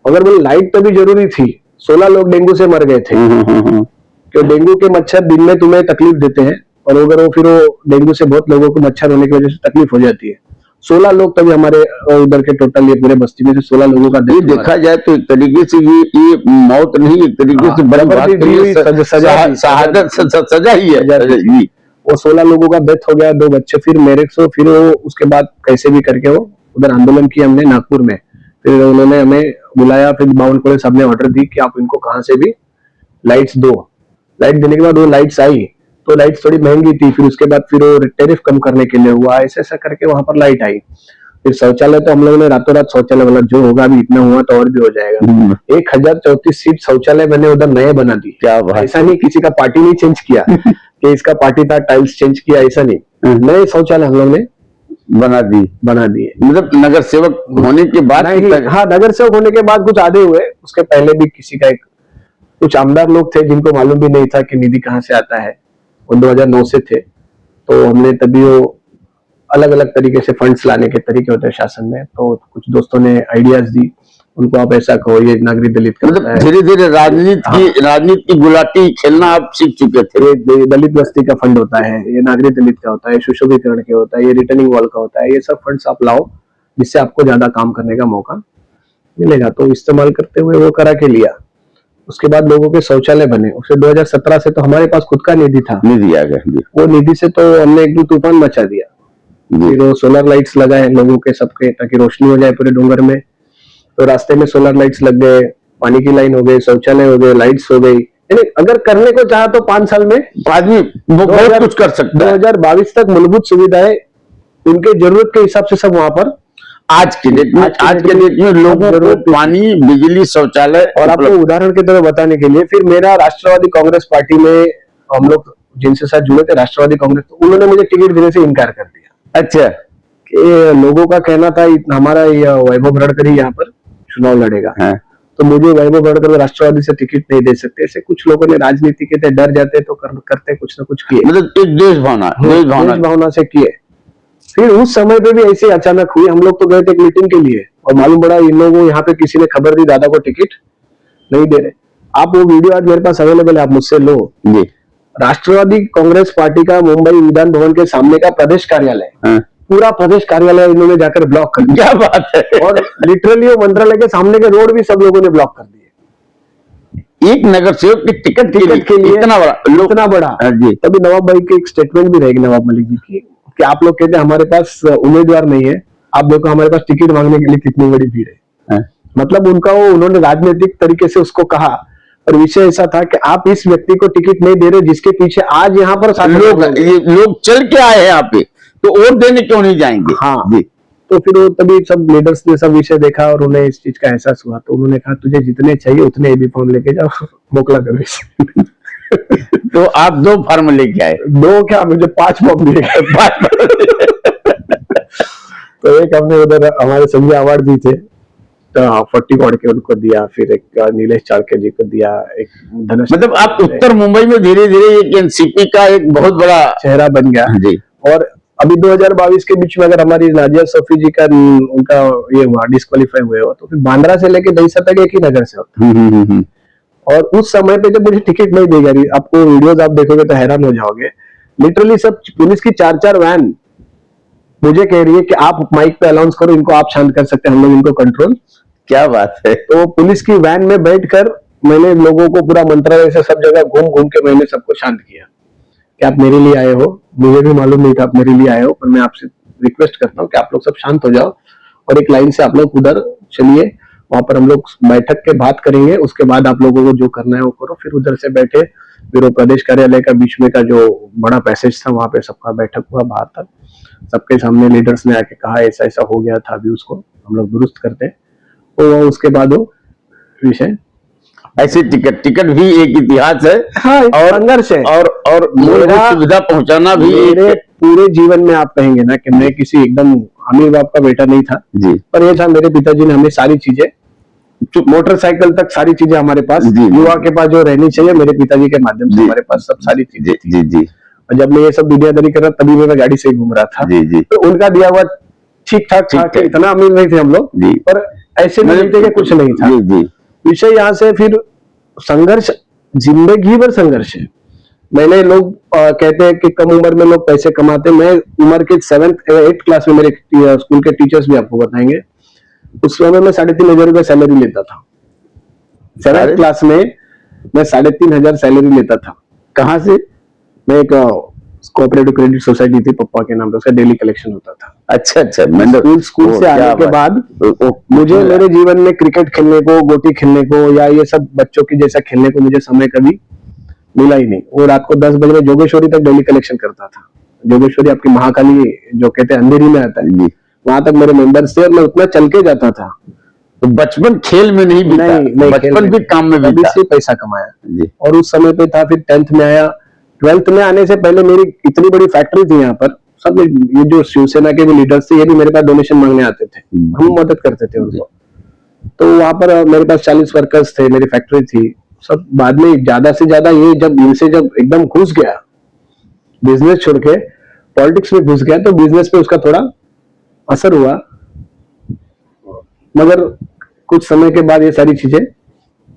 मगर वो लाइट तभी जरूरी थी, 16 लोग डेंगू से मर गए थे, क्योंकि डेंगू के मच्छर दिन में तुम्हें तकलीफ देते हैं, और अगर वो फिर डेंगू से बहुत लोगों को मच्छर होने की वजह से तकलीफ हो जाती है। 16 लोग तभी हमारे उधर के टोटल ये पूरे बस्ती में से 16 लोगों का देखा जाए तो एक तरीके से ये मौत नहीं, एक तरीके से सजा ही है। वो 16 लोगों का डेथ हो गया, 2 बच्चे फिर मेरे से, फिर वो उसके बाद कैसे भी करके वो उधर आंदोलन किया हमने नागपुर में। फिर उन्होंने हमें बुलाया, फिर बावनकुळे साहब ने ऑर्डर दी कि आप इनको कहां से भी लाइट्स दो। लाइट देने के बाद वो लाइट्स आई, तो लाइट थोड़ी महंगी थी, फिर उसके बाद फिर वो टैरिफ कम करने के लिए हुआ, ऐसा ऐसा करके वहां पर लाइट आई। फिर शौचालय तो हम लोगों ने रातों रात शौचालय वाला जो होगा अभी इतना हुआ तो और भी हो जाएगा। 1034 सीट शौचालय मैंने उधर नए बना दी। क्या ऐसा नहीं किसी का पार्टी नहीं चेंज किया कि इसका पार्टी था टाइल्स चेंज किया, ऐसा नहीं, नए शौचालय हम लोग ने बना दिए। मतलब नगर सेवक होने के बाद? हाँ, नगर सेवक होने के बाद कुछ आधे हुए, उसके पहले भी किसी का कुछ आमदार लोग थे जिनको मालूम भी नहीं था कि निधि कहाँ से आता है, वो 2009 से थे, तो हमने तभी वो अलग अलग तरीके से फंड्स लाने के तरीके होते हैं शासन में, तो कुछ दोस्तों ने आइडियाज दी, उनको आप ऐसा कहो, ये नागरिक दलित का मतलब धीरे धीरे राजनीति की गुलाटी खेलना आप सीख चुके थे। ये दलित बस्ती का फंड होता है, ये नागरिक दलित का होता है, सुशोभीकरण के होता है, ये रिटर्निंग वॉल का होता है, ये सब फंड्स आप लाओ जिससे आपको ज्यादा काम करने का मौका मिलेगा। तो इस्तेमाल करते हुए वो करा के लिया। उसके बाद लोगों के शौचालय बने, उससे 2017 से तो हमारे पास खुद का निधि था, निधि आ गया, वो निधि से तो हमने एक दो तूफान मचा दिया। फिर वो सोलर लाइट्स लगाए लोगों के सबके, ताकि रोशनी हो जाए पूरे डोंगर में, तो रास्ते में सोलर लाइट्स लग गए, पानी की लाइन हो गई, शौचालय हो गए, लाइट्स हो गई। यानी अगर करने को चाहा तो 5 साल में आदमी बहुत कुछ कर सकता है। 2022 तक मूलभूत सुविधाएं उनके जरूरत के हिसाब से सब वहां पर आज के डेट में लोगों को पानी, बिजली, शौचालय। और आपको उदाहरण के तरह बताने के लिए, फिर मेरा राष्ट्रवादी कांग्रेस पार्टी में हम लोग जिनसे साथ जुड़े थे, राष्ट्रवादी कांग्रेस, तो उन्होंने मुझे टिकट देने से इनकार कर दिया। अच्छा, कि लोगों का कहना था हमारा वैभव भरड़कर ही यहाँ पर चुनाव लड़ेगा, तो मुझे वैभव भरड़कर राष्ट्रवादी से टिकट नहीं दे सकते। ऐसे कुछ लोगों ने राजनीति के थे, डर जाते तो करते कुछ ना कुछ किए, मतलब एक देश भावना से किए। फिर उस समय पे भी ऐसे अचानक हुई, हम लोग तो गए थे एक मीटिंग के लिए, और मालूम पड़ा इन लोगों यहाँ पे किसी ने खबर दी दादा को टिकट नहीं दे रहे। आप वो वीडियो आज मेरे पास अवेलेबल है, आप मुझसे लो। राष्ट्रवादी कांग्रेस पार्टी का मुंबई विधान भवन के सामने का प्रदेश कार्यालय, पूरा प्रदेश कार्यालय इन्होंने जाकर ब्लॉक कर दिया। क्या बात है। और लिटरली वो मंत्रालय के सामने के रोड भी सब लोगों ने ब्लॉक कर दिए, एक नगर सेवक की टिकट के लिए इतना बड़ा। तभी नवाब भाई की एक स्टेटमेंट भी रहेगी, नवाब मलिक जी की, कि आप लोग कहते हैं हमारे पास उम्मीदवार नहीं है, आप देखो हमारे पास टिकट मांगने के लिए कितनी बड़ी भीड़ है। मतलब उन्होंने राजनीतिक तरीके से उसको कहा, और विषय ऐसा था कि आप इस व्यक्ति को टिकट नहीं दे रहे जिसके पीछे आज यहाँ पर लोग चल के आए हैं यहाँ पे, तो वोट देने क्यों नहीं जाएंगे? हाँ जी। तो फिर वो तभी सब लीडर्स ने सब विषय देखा और उन्हें इस चीज का एहसास हुआ, तो उन्होंने कहा तुझे जितने चाहिए उतने एबी फॉर्म लेके जाओ, मोकला करो इसे। तो आप 2 फॉर्म लेके आए? 2 क्या, मुझे 5 फॉर्म दिए गए। 5 तो एक हमने उधर हमारे संजय अवार्ड भी थे, तो 40 वार्ड के उनको दिया, फिर एक नीलेश चाड़के जी को दिया, एक धनुष। मतलब आप उत्तर मुंबई में धीरे धीरे एक एनसीपी का एक बहुत बड़ा चेहरा बन गया जी। और अभी 2022 के बीच में अगर हमारी नाजिया सोफी जी का उनका ये हुआ डिस्क्वालीफाई हुए हो, तो फिर बांद्रा से लेके दहीसर तक एक ही नगर से होता। और उस समय पे जब मुझे टिकट नहीं दी गई, आपको वीडियोस आप देखोगे तो हैरान हो जाओगे, लिटरली सब पुलिस की 4-4 वैन मुझे कह रही है कि आप माइक पे अनाउंस करो, इनको आप शांत कर सकते हैं, हम लोग इनको कंट्रोल। क्या बात है। तो पुलिस की वैन में बैठकर मैंने लोगों को पूरा मंत्रालय से सब जगह घूम घूम के मैंने सबको शांत किया कि आप मेरे लिए आए हो, मुझे भी मालूम नहीं था आप मेरे लिए आए हो, पर मैं आपसे रिक्वेस्ट करता हूँ कि आप लोग सब शांत हो जाओ और एक लाइन से आप लोग उधर चलिए, वहां पर हम लोग बैठक के बात करेंगे, उसके बाद आप लोगों को जो करना है वो करो। फिर उधर से बैठे, फिर वो प्रदेश कार्यालय का बीच में का जो बड़ा पैसेज था वहां पे सबका बैठक हुआ बाहर तक, सबके सामने लीडर्स ने आके कहा ऐसा ऐसा हो गया था, अभी उसको हम लोग दुरुस्त करते हैं। तो उसके बाद वो विषय ऐसे टिकट भी एक इतिहास है। हाँ, और संघर्ष है और मूलभूत सुविधा पहुंचाना भी। मेरे पूरे जीवन में आप कहेंगे ना कि मैं किसी एकदम अमीर बाप का बेटा नहीं था जी, पर ये था मेरे पिताजी ने हमें सारी चीजें, मोटरसाइकिल तक सारी चीजें हमारे पास, युवा के पास जो रहनी चाहिए मेरे पिताजी के माध्यम से हमारे पास सब सारी चीजें थी। जी जी। और जब मैं ये सब दुनियादारी कर रहा तभी मैं गाड़ी से ही घूम रहा था। जी जी। तो उनका दिया हुआ ठीक ठाक था कि इतना अमीर नहीं थे हम लोग जी, पर ऐसे नहीं थे कि कुछ नहीं था। जी जी। विषय यहाँ से फिर संघर्ष, जिंदगी भर संघर्ष है। मैंने लोग कहते हैं कि कम उम्र में लोग पैसे कमाते, मैं उम्र के 7th 8th क्लास में मेरे स्कूल के टीचर्स भी आपको बताएंगे, उस समय मैं 3,500 रुपए सैलरी लेता था। 7th क्लास में मैं 3,500 सैलरी लेता था। कहाँ से? मैं एक कोऑपरेटिव क्रेडिट सोसाइटी थी पापा के नाम पे, उसका डेली कलेक्शन होता था। अच्छा अच्छा। मतलब स्कूल से आने के बाद मुझे मेरे जीवन में क्रिकेट खेलने को, गोटी खेलने को या ये सब बच्चों की जैसा खेलने को मुझे समय कभी मिला ही नहीं। वो रात को 10 बजे में जोगेश्वरी तक डेली कलेक्शन करता था। जोगेश्वरी आपकी महाकाली जो कहते हैं अंधेरी में आता है, वहां तक मेरे मेंबर्स थे और मैं उतना चल के जाता था। तो बचपन खेल में नहीं बीता, नहीं बचपन भी काम में बीता, से पैसा कमाया। और उस समय पे था, फिर 10th में आया। 12th में आने से पहले मेरी इतनी बड़ी फैक्ट्री थी यहाँ पर, सब ये जो शिवसेना के भी लीडर्स थे ये भी मेरे पास डोनेशन मांगने आते थे, हम मदद करते थे उनको। तो वहां पर मेरे पास 40 वर्कर्स थे, मेरी फैक्ट्री थी सब। बाद में ज्यादा से ज्यादा ये जब इनसे जब एकदम घुस गया, बिजनेस छोड़ के पॉलिटिक्स में घुस गया, तो बिजनेस पे उसका थोड़ा असर हुआ। मगर कुछ समय के बाद ये सारी चीजें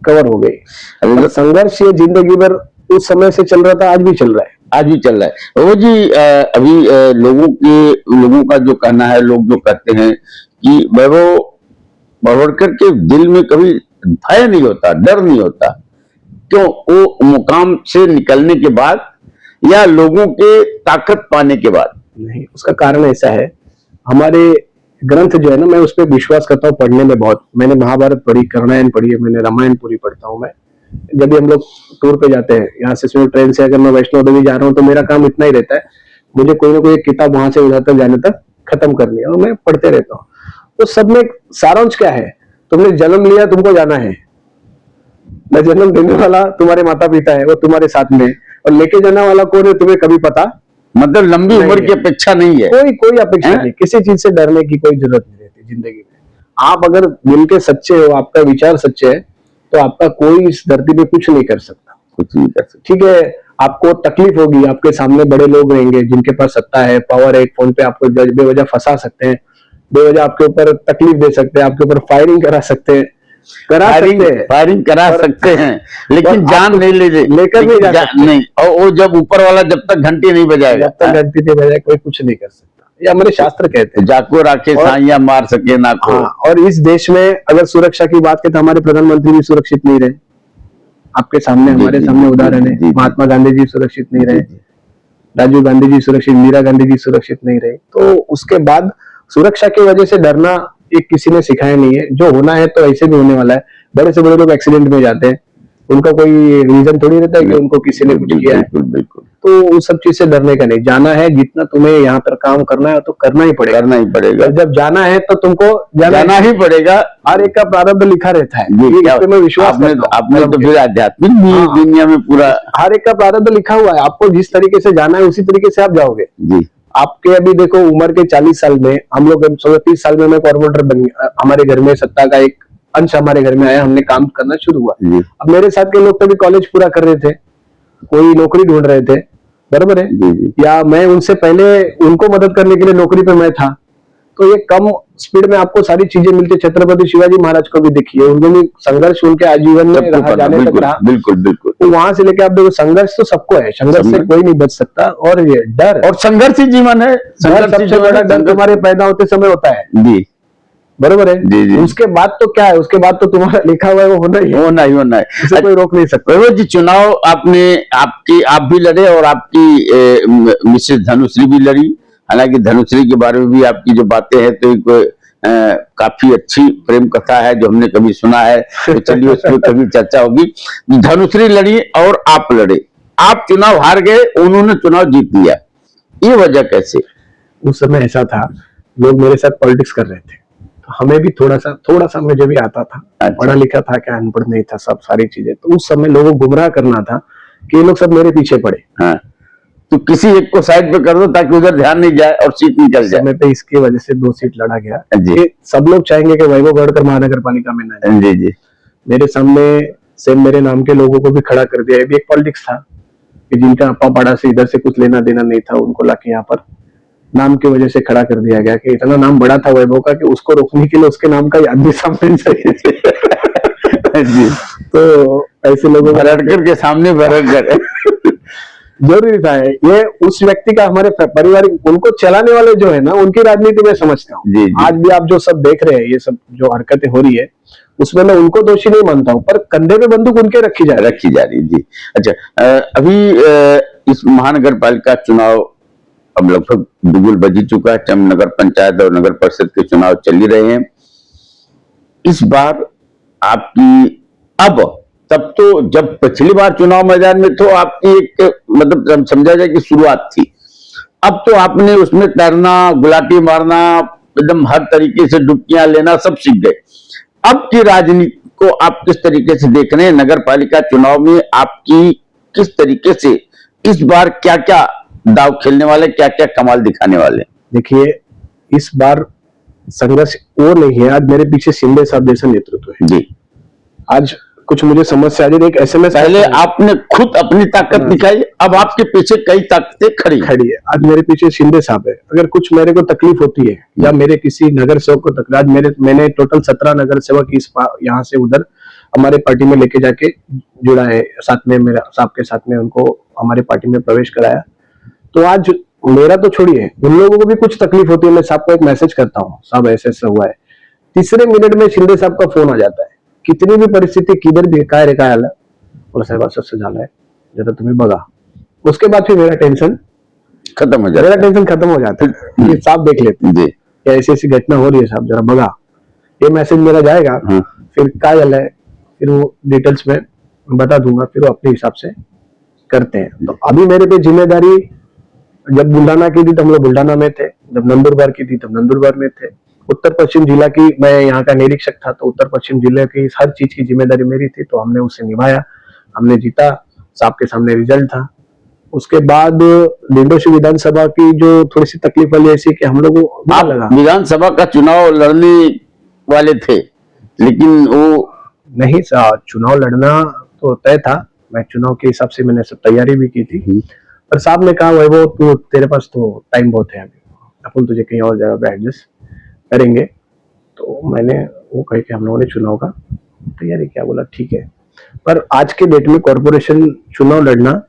कवर हो गई। संघर्ष ये जिंदगी भर उस समय से चल रहा था, आज भी चल रहा है। आज भी चल रहा है। वो जी अभी लोगों का जो कहना है, लोग जो कहते हैं कि वैभव बड़वड़कर के दिल में कभी भय नहीं होता, डर नहीं होता, क्यों? वो मुकाम से निकलने के बाद या लोगों के ताकत पाने के बाद? नहीं, उसका कारण ऐसा है, हमारे ग्रंथ जो है ना, मैं उस पर विश्वास करता हूँ पढ़ने में बहुत। मैंने महाभारत पढ़ी, कर्णायन पढ़ी है, मैंने रामायण पूरी पढ़ता हूँ। मैं जब भी हम लोग टूर पे जाते हैं, यहाँ से ट्रेन से अगर मैं वैष्णो देवी जा रहा हूँ तो मेरा काम इतना ही रहता है, मुझे कोई ना कोई एक किताब वहां से उधर तक जाने तक खत्म करनी है और मैं पढ़ते रहता हूँ। तो सब में सारांश क्या है? तुमने जन्म लिया, तुमको जाना है। मैं जन्म देने वाला तुम्हारे माता पिता है, वो तुम्हारे साथ में, और लेके जाने वाला कौन है तुम्हें कभी पता। मतलब लंबी उम्र की अपेक्षा नहीं है, कोई अपेक्षा नहीं, किसी चीज से डरने की कोई जरूरत नहीं रहती जिंदगी में। आप अगर दिल के सच्चे हो, आपका विचार सच्चे है, तो आपका कोई इस धरती पे कुछ नहीं कर सकता, कुछ नहीं कर सकता। ठीक है, आपको तकलीफ होगी, आपके सामने बड़े लोग रहेंगे जिनके पास सत्ता है, पावर है, फोन पे आपको बेवजह फंसा सकते हैं, बेवजह आपके ऊपर तकलीफ दे सकते हैं, आपके ऊपर फायरिंग करा सकते हैं, फायरिंग करा सकते हैं, लेकिन जान नहीं लेकर नहीं जा सकते। नहीं, और वो जब ऊपर वाला जब तक घंटी नहीं बजाएगा, जब तक घंटी नहीं बजाए कोई कुछ नहीं कर सकता। ये हमारे शास्त्र कहते हैं, जाको राखे साइया मार सके ना को। हाँ, और इस देश में अगर सुरक्षा की बात करें तो हमारे प्रधानमंत्री भी सुरक्षित नहीं रहे। आपके सामने, हमारे सामने उदाहरण है, महात्मा गांधी जी सुरक्षित नहीं रहे, राजीव गांधी जी सुरक्षित, इंदिरा गांधी जी सुरक्षित नहीं रहे। तो उसके बाद सुरक्षा की वजह से डरना एक किसी ने सिखाया नहीं है। जो होना है तो ऐसे भी होने वाला है। बड़े से बड़े लोग एक्सीडेंट में जाते हैं, उनका कोई रीजन थोड़ी रहता है कि उनको किसी ने कुछ किया है। बिल्कुल बिल्कुल। तो उस सब चीज से डरने का नहीं, जाना है जितना तुम्हें यहाँ पर काम करना है तो करना ही पड़ेगा। करना ही पड़ेगा। और जब जाना है तो तुमको जाना ही पड़ेगा। हर एक का प्रारब्ध लिखा रहता है, ये इस पे मैं विश्वास आपने करता हूँ। आपने तो फिर आध्यात्मिक हाँ। दुनिया में पूरा, हर एक का प्रारब्ध लिखा हुआ है, आपको जिस तरीके से जाना है उसी तरीके से आप जाओगे जी। आपके अभी देखो उम्र के 40 साल में हम लोग 30 साल में मैं कॉर्पोरेटर बन गया, हमारे घर में सत्ता का एक अंश हमारे घर में आया, हमने काम करना शुरू हुआ। जी। अब मेरे साथ के लोग तभी कॉलेज पूरा कर रहे थे, कोई नौकरी ढूंढ रहे थे, बराबर है जी जी। या मैं उनसे पहले उनको मदद करने के लिए नौकरी पे मैं था। तो ये कम स्पीड में आपको सारी चीजें मिलती। छत्रपति शिवाजी महाराज को भी देखिए, उनको भी संघर्ष उनके आजीवन में सबको रहा, करना, जाने तक बिल्कुल रहा। बिल्कुल बिल्कुल। तो वहां से लेके आप देखो संघर्ष तो सबको है, संघर्ष से कोई नहीं बच सकता। और ये डर, और संघर्ष ही जीवन है। डर सबसे बड़ा डर तुम्हारे पैदा होते समय होता है, जी बरोबर है। जी जी। उसके बाद तो क्या है, उसके बाद तो तुम्हारा लिखा हुआ है वो होना ही है, होना ही होना है, उसे कोई रोक नहीं सकता। वैभव जी चुनाव आपने आप भी लड़े और आपकी मिसेस धनुश्री भी लड़ी। हालांकि धनुश्री के बारे में भी आपकी जो बातें हैं तो एक काफी अच्छी प्रेम कथा है जो हमने कभी सुना है, तो चलिए उस पर कभी चर्चा होगी। धनुश्री लड़ी और आप लड़े, आप चुनाव हार गए, उन्होंने चुनाव जीत लिया, ये वजह कैसे? उस समय ऐसा था, लोग मेरे साथ पॉलिटिक्स कर रहे थे, तो हमें भी थोड़ा सा मुझे भी आता था। अच्छा। पढ़ा लिखा था क्या, अनपढ़ नहीं था, सब सारी चीजें। तो उस समय लोगों को गुमराह करना था कि ये लोग सब मेरे पीछे पड़े। हाँ, तो किसी एक को साइड पे कर दो ताकि उधर ध्यान नहीं जाए और सीट निकल जाए। समय पे इसकी वजह से 2 सीट लड़ा गया। जी। ये सब लोग चाहेंगे कि वैभव गढ़कर महानगर पालिका में ना जाए। जी जी। मेरे सामने सेम मेरे नाम के लोगों को भी खड़ा कर दिया। ये भी एक पॉलिटिक्स था कि जिनका अपा पाड़ा से इधर से कुछ लेना देना नहीं था, उनको लाके यहाँ पर नाम की वजह से खड़ा कर दिया गया कि इतना नाम बड़ा था वैभव का कि उसको रोकने के लिए उसके नाम का याद भी सामने चाहिए। जी। तो ऐसे लोगों भरतगढ़ के सामने भरतगढ़ जरूरी था। ये उस व्यक्ति का हमारे पारिवारिक, उनको चलाने वाले जो है ना, उनकी राजनीति में समझता हूँ। जी, जी। आज भी आप जो सब देख रहे हैं, ये सब जो हरकतें हो रही है, उसमें मैं उनको दोषी नहीं मानता हूँ, पर कंधे पे बंदूक उनके रखी जा रही है। जी। अच्छा, अभी इस महानगर पालिका चुनाव अब लगभग बिगुल बज ही चुका है, नगर पंचायत और नगर परिषद के चुनाव चल ही रहे हैं। इस बार आपकी, अब तब तो जब पिछली बार चुनाव मैदान में तो आपकी एक मतलब समझा जाए कि शुरुआत थी, अब तो आपने उसमें तैरना, गुलाटी मारना, एकदम हर तरीके से डुबकियां लेना सब सीख गए। अब की राजनीति को आप किस तरीके से देख रहे हैं? नगर पालिका चुनाव में आपकी किस तरीके से इस बार क्या क्या दाव खेलने वाले, क्या क्या कमाल दिखाने वाले? देखिए, इस बार संघर्ष वो नहीं है, आज मेरे पीछे शिंदे साहब जैसा नेतृत्व है जी। आज कुछ मुझे समस्या आ रही है, एक SMS, पहले आपने खुद अपनी ताकत दिखाई, अब आपके पीछे कई ताकतें खड़ी है। आज मेरे पीछे शिंदे साहब है। अगर कुछ मेरे को तकलीफ होती है या मेरे किसी नगर सेवक को तकलीफ, आज मैंने टोटल 17 नगर सेवक यहाँ से उधर हमारे पार्टी में लेके जाके जुड़ा है, साथ में मेरा साहब के साथ में उनको हमारे पार्टी में प्रवेश कराया। तो आज मेरा तो छोड़िए, उन लोगों को भी कुछ तकलीफ होती है, मैं साहब को एक मैसेज करता हूँ, साहब ऐसे ऐसा हुआ है, तीसरे मिनट में शिंदे साहब का फोन आ जाता है, कितनी भी परिस्थिती किधर भी काय रे काय आला, बोला साहेब असं झालंय, जरा तुम्ही बघा। उसके बाद फिर मेरा टेंशन खत्म हो जाता है। ये साहब देख लेते हैं कि ऐसी ऐसी घटना हो रही है, साहब जरा बघा, ये मैसेज मेरा जाएगा, फिर काय झालंय, फिर वो डिटेल्स में बता दूंगा, फिर वो अपने हिसाब से करते हैं। तो अभी मेरे पे जिम्मेदारी, जब बुल्ढाना की थी तो हम लोग बुल्ढाना में थे, जब नंदुरबार की थी तब नंदुरबार में थे, उत्तर पश्चिम जिला की मैं यहाँ का निरीक्षक था, तो उत्तर पश्चिम जिले की हर चीज की जिम्मेदारी मेरी थी, तो हमने उसे निभाया, हमने जीता, साहब के सामने रिजल्ट था। उसके बाद लिंडोशी विधानसभा की जो थोड़ी सी तकलीफ वाली ऐसी कि हम लोग को लगा, विधानसभा का चुनाव लड़ने वाले थे, लेकिन वो नहीं, चुनाव लड़ना तो तय था, मैं चुनाव के हिसाब से मैंने सब तैयारी भी की थी, पर साहब ने कहा वैभव तू, तेरे पास तो टाइम बहुत है, अभी अपन तुझे कहीं और जगह पे एडजस्ट करेंगे। तो मैंने वो कह के हम लोगों ने चुनाव का तैयारी किया, बोला ठीक है। पर आज के डेट में कॉर्पोरेशन चुनाव लड़ना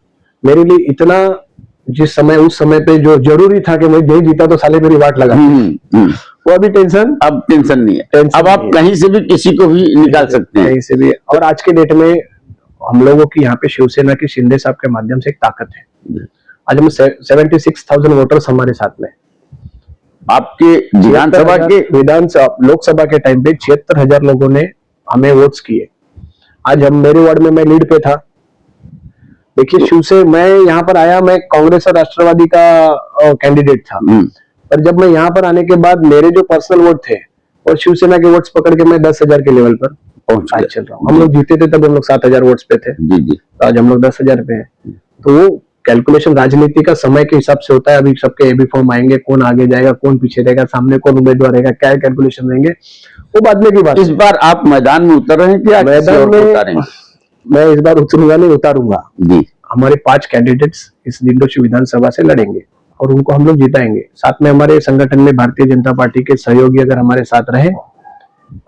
मेरे लिए इतना, जिस समय उस समय पे जो जरूरी था कि मैं यही जीता तो साले मेरी वाट लगा, वो अभी टेंशन, अब टेंशन नहीं है, अब आप कहीं से भी किसी को भी निकाल सकते हैं, कहीं से भी। और आज के डेट में हम लोगों की यहाँ पे शिवसेना की शिंदे साहब के माध्यम से एक ताकत है। आज हम 76,000 वोटर्स हमारे साथ में। आपके विधानसभा के लोकसभा के टाइम पे 76,000 लोगों ने हमें वोट्स किए, आज हम मेरे वार्ड में मैं लीड पे था। देखिए शिवसेना, मैं यहाँ पर आया, मैं कांग्रेस और राष्ट्रवादी का कैंडिडेट था, पर जब मैं यहाँ पर आने के बाद मेरे जो पर्सनल वोट थे और शिवसेना के वोट्स पकड़ के मैं 10,000 के लेवल पर आज चल रहा हूँ। हम लोग जीते थे तब हम लोग 7,000 वोट्स पे थे, तो आज हम लोग 10,000 पे हैं। तो वो कैलकुलेशन राजनीति का समय के हिसाब से होता है। अभी सबके एबी फॉर्म आएंगे, कौन आगे जाएगा, कौन पीछे रहेगा, सामने कौन उम्मीदवार रहेगा, क्या कैलकुलेशन रहेंगे, वो बाद में की बात। इस बार आप मैदान में उतर रहे हैं कि मैदान में मैं इस बार उतरूंगा नहीं, उतारूंगा जी। हमारे 5 कैंडिडेट्स इस दिंडोशी विधानसभा से लड़ेंगे और उनको हम लोग जिताएंगे। साथ में हमारे संगठन में भारतीय जनता पार्टी के सहयोगी अगर हमारे साथ रहे,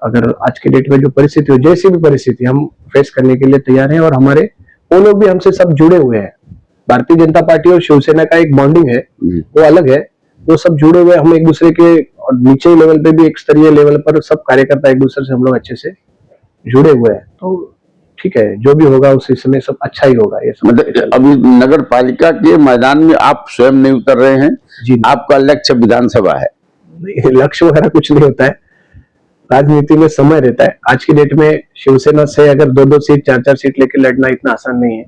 अगर आज के डेट में जो परिस्थिति हो, जैसी भी परिस्थिति, हम फेस करने के लिए तैयार हैं। और हमारे वो लोग भी हमसे सब जुड़े हुए हैं। भारतीय जनता पार्टी और शिवसेना का एक बॉन्डिंग है, वो अलग है, वो सब जुड़े हुए। हम एक दूसरे के नीचे लेवल पे भी, एक स्तरीय लेवल पर सब कार्यकर्ता एक दूसरे से हम लोग अच्छे से जुड़े हुए हैं। तो ठीक है, जो भी होगा उस समय सब अच्छा ही होगा। ये मतलब अभी नगर पालिका के मैदान में आप स्वयं नहीं उतर रहे हैं जी, आपका लक्ष्य विधानसभा है? नहीं, लक्ष्य वगैरह कुछ नहीं होता है, राजनीति में समय रहता है। आज की डेट में शिवसेना से अगर 2-2 सीट 4-4 सीट लेके लड़ना इतना आसान नहीं है।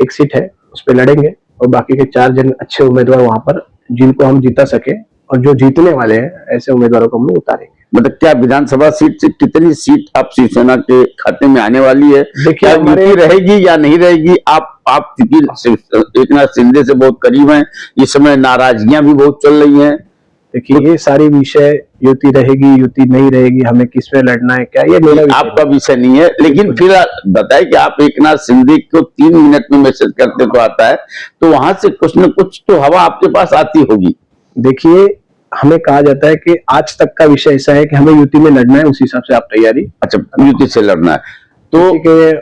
एक सीट है, उस पर लड़ेंगे और बाकी के 4 जन अच्छे उम्मीदवार वहां पर, जिनको हम जीता सके, और जो जीतने वाले हैं ऐसे उम्मीदवारों को हम लोग उतारेंगे। मतलब क्या विधानसभा सीट से कितनी सीट आप शिवसेना के खाते में आने वाली है? देखिए हमारी रहेगी या नहीं रहेगी? आप एकनाथ शिंदे से बहुत करीब हैं, इस समय नाराजगियां भी बहुत चल रही हैं। देखिए ये सारी विषय, युति रहेगी, युति नहीं रहेगी, हमें किसमें लड़ना है, क्या, ये मेरा आपका विषय नहीं है। लेकिन फिर बताए कि आप एकनाथ शिंदे को 3 मिनट में मैसेज करते तो आता है, तो वहां से कुछ न कुछ तो हवा आपके पास आती होगी। देखिए हमें कहा जाता है कि आज तक का विषय ऐसा है कि हमें युति में लड़ना है, उस हिसाब से आप तैयारी। अच्छा, युति से लड़ना है तो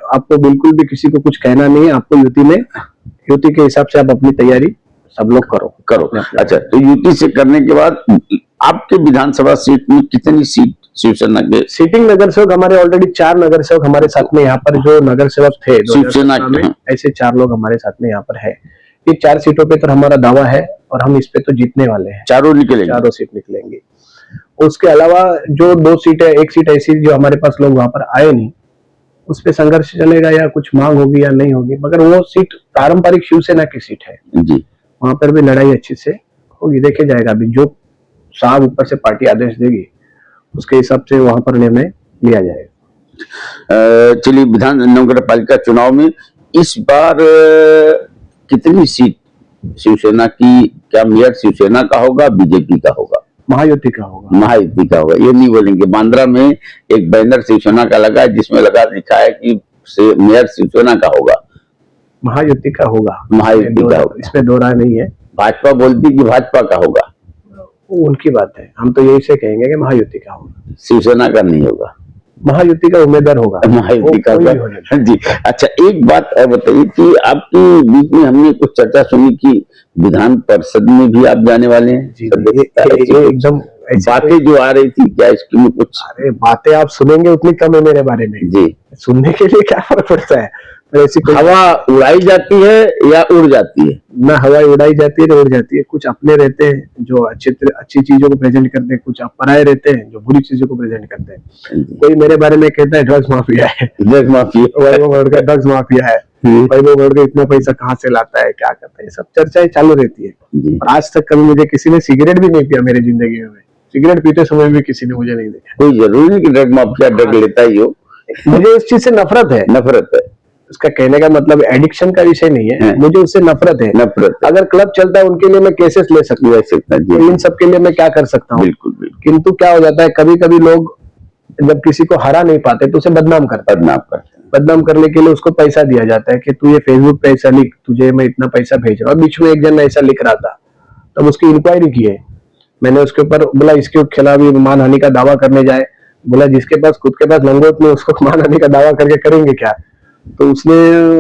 आपको बिल्कुल भी किसी को कुछ कहना नहीं है, आपको युति के हिसाब से आप अपनी तैयारी सब लोग करो। अच्छा, तो युति से करने के बाद आपके विधानसभा सीट में कितनी सीट शिवसेना के? सीटिंग नगर सेवक हमारे ऑलरेडी 4 नगर सेवक हमारे साथ में यहाँ पर जो नगर सेवक थे शिवसेना में, ऐसे 4 लोग हमारे साथ में यहाँ पर है। ये 4 सीटों पे तो हमारा दावा है और हम इस पे तो जीतने वाले हैं। चारों निकलेंगे, 4 सीट निकलेंगे। उसके अलावा जो 2 सीट है, एक सीट ऐसी जो हमारे पास लोग वहां पर आए नहीं, उस पे संघर्ष चलेगा या कुछ मांग होगी या नहीं होगी, मगर वो सीट पारंपरिक शिवसेना की सीट है जी, वहां पर भी लड़ाई अच्छी से होगी। देखे जाएगा, अभी जो साहब ऊपर से पार्टी आदेश देगी उसके हिसाब से वहां पर निर्णय लिया जाएगा। चलिए, विधान नगर पालिका चुनाव में इस बार कितनी सीट शिवसेना की? क्या मेयर शिवसेना का होगा, बीजेपी का होगा? महायुति का होगा। महायुति का होगा, ये नहीं बोलेंगे। बांद्रा में एक बैनर शिवसेना का लगा है जिसमें लिखा है कि मेयर शिवसेना का होगा। महायुति का होगा, महायुति का होगा, इसमें दो राय नहीं है। भाजपा बोलती कि भाजपा का होगा, उनकी बात है, हम तो यही से कहेंगे कि महायुति का होगा, शिवसेना का नहीं होगा। महायुति का उम्मीदवार होगा, महायुति का होगा जी। अच्छा, एक बात और बताइए कि आपके बीच में हमने कुछ चर्चा सुनी कि विधान परिषद में भी आप जाने वाले हैं जी। एकदम बातें जो आ रही थी, क्या इसके में कुछ? अरे बातें आप सुनेंगे उतनी कम है मेरे बारे में जी, सुनने के लिए क्या फर्क पड़ता है। तो ऐसी हवा उड़ाई जाती है या उड़ जाती है? ना हवा उड़ाई जाती है ना उड़ जाती है। कुछ अपने रहते हैं जो अच्छी चीजों को प्रेजेंट करते हैं, कुछ पराये रहते हैं जो बुरी चीजों को प्रेजेंट करते हैं। कोई मेरे बारे में कहता है ड्रग्स माफिया है, ड्रग्स माफिया, ड्रग्स माफिया है, वैभव गढ़ इतना पैसा कहाँ से लाता है, क्या करता है, सब चर्चाएं चालू रहती है। और आज तक कभी मुझे किसी ने सिगरेट भी नहीं पिया मेरी जिंदगी में, सिगरेट पीते समय भी किसी ने मुझे नहीं देखा। कोई जरूरी नहीं कि ड्रग माफिया ड्रग लेता ही हो, मुझे इस चीज से नफरत है। उसका कहने का मतलब एडिक्शन का विषय नहीं है, मुझे उससे नफरत है। अगर क्लब चलता है उनके लिए मैं केसेस ले सकता हूँ, इन सब के लिए मैं क्या कर सकता हूँ। बिल्कुल। किंतु क्या हो जाता है, कभी कभी लोग जब किसी को हरा नहीं पाते तो उसे बदनाम करते हैं। बदनाम करने के लिए उसको पैसा दिया जाता है कि तू ये फेसबुक पे ऐसा लिख, तुझे मैं इतना पैसा भेज रहा हूँ। बीच में एक जन ऐसा लिख रहा था, तब उसकी इंक्वायरी की है मैंने, उसके ऊपर बोला इसके खिलाफ मानहानि का दावा करने जाए, बोला जिसके पास खुद के पास लंगोट में उसको मानहानि का दावा करके करेंगे क्या। तो उसने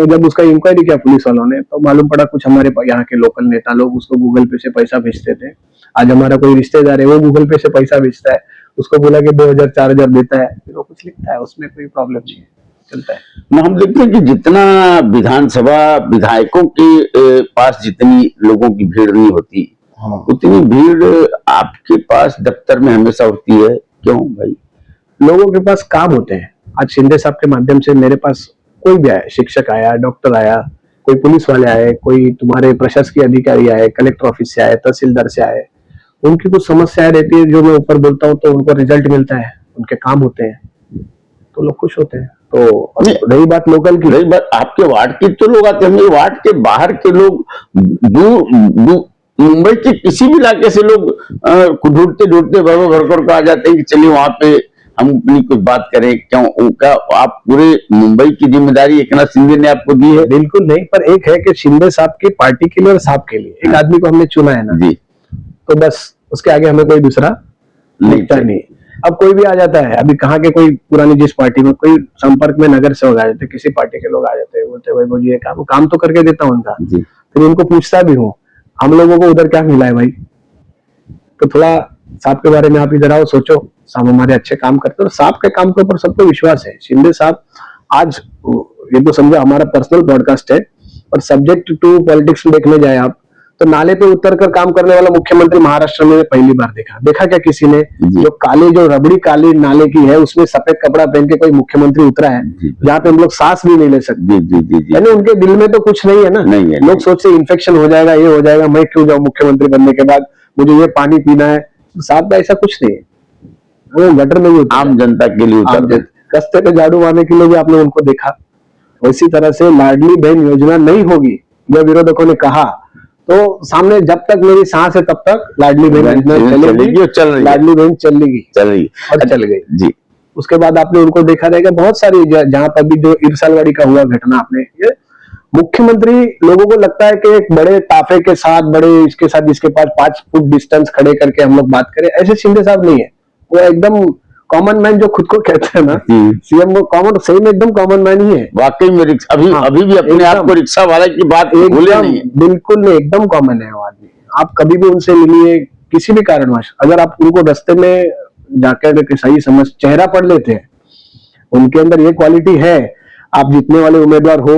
जब उसका इंक्वायरी किया पुलिस वालों ने, तो मालूम पड़ा कुछ हमारे यहाँ के लोकल नेता लोग उसको गूगल पे से पैसा भेजते थे। आज हमारा कोई रिश्तेदार है, वो गूगल पे से पैसा भेजता है, उसको बोला कि 2000-4000 देता है, फिर वो कुछ लिखता है, उसमें कोई प्रॉब्लम नहीं है, चलता है। हम देखते हैं कि जितना विधानसभा विधायकों के पास जितनी लोगों की भीड़ नहीं होती, उतनी भीड़ आपके पास दफ्तर में हमेशा होती है। क्यों भाई? लोगों के पास काम होते हैं, आज शिंदे साहब के माध्यम से मेरे पास कोई भी आया, शिक्षक आया, डॉक्टर आया, कोई पुलिस वाले आए, कोई तुम्हारे प्रशासकीय अधिकारी आए, कलेक्टर ऑफिस से आए, तहसीलदार से आए, उनकी कुछ समस्याएं रहती है जो मैं ऊपर बोलता हूँ तो उनको रिजल्ट मिलता है, उनके काम होते हैं, तो लोग खुश होते हैं। तो अब रही बात लोकल की, रही बात आपके वार्ड के तो लोग आते हैं, वार्ड के बाहर के लोग दूर मुंबई के किसी भी इलाके से लोग ढूंढते ढूंढते भरकर को आ जाते हैं कि चलिए वहां पे हम अपनी कुछ बात करें। क्यों उनका आप पूरे मुंबई की जिम्मेदारी एकनाथ शिंदे ने आपको दी है? बिल्कुल नहीं, पर एक है कि शिंदे साहब की पार्टी के लिए और साहब के लिए एक आदमी को हमने चुना है ना जी, तो बस उसके आगे हमें कोई दूसरा दिखता नहीं। अब कोई भी आ जाता है, अभी कहाँ के कोई पुरानी जिस पार्टी में कोई संपर्क में नगर सेवक आ जाते, किसी पार्टी के लोग आ जाते हैं, बोलते भाई मुझे ये काम तो करके देता हूँ उनका, फिर उनको पूछता भी हूँ हम लोगों को उधर क्या मिला है भाई। तो थोड़ा साहब के बारे में आप इधर आओ, सोचो, साहब हमारे अच्छे काम करते हैं और साहब के काम के ऊपर सबको विश्वास है। शिंदे साहब आज ये तो समझो हमारा पर्सनल ब्रॉडकास्ट है और सब्जेक्ट टू पॉलिटिक्स में देखने जाए आप तो नाले पे उतर कर काम करने वाला मुख्यमंत्री महाराष्ट्र में पहली बार देखा क्या किसी ने? जो काली, जो रबड़ी काली नाले की है उसमें सफेद कपड़ा पहन के कोई मुख्यमंत्री उतरा है जहाँ पे हम लोग सांस भी नहीं ले सकते। यानी उनके दिल में तो कुछ नहीं है ना, नहीं है। लोग सोचते इन्फेक्शन हो जाएगा, ये हो जाएगा, मैं क्यों जाऊं मुख्यमंत्री बनने के बाद, मुझे ये पानी पीना है। साहब का ऐसा कुछ नहीं है, वो गटर में भी आम जनता के लिए रास्ते पे झाड़ू मारने के लिए भी आपने उनको देखा। उसी तरह से लाडली बहन योजना नहीं होगी जब विरोधकों ने कहा, तो सामने जब तक मेरी सांस है तब तक लाडली बहन योजना चलेगी, लाडली बहन चलेगी और चल गई जी। उसके बाद आपने उनको देखा रहेगा बहुत सारी जहां पर भी जो इरसालवाड़ी का हुआ घटना, आपने ये मुख्यमंत्री लोगों को लगता है कि एक बड़े ताफे के साथ, बड़े इसके साथ जिसके पास 5 फुट डिस्टेंस खड़े करके हम लोग बात करें, ऐसे शिंदे साहब नहीं है। वो एकदम कॉमन मैन जो खुद को कहते हैं ना सीएम, वो कॉमन सही में एकदम कॉमन मैन ही है। वाकई में रिक्शा अभी भी अपने आप को रिक्शा वाला की बात भूले नहीं है। बिल्कुल नहीं, एकदम कॉमन है वो आदमी। आप कभी भी उनसे मिलिए किसी भी कारणवश, अगर आप उनको रास्ते में जाकर सही समझ चेहरा पढ़ लेते हैं, उनके अंदर ये क्वालिटी है, आप जीतने वाले उम्मीदवार हो,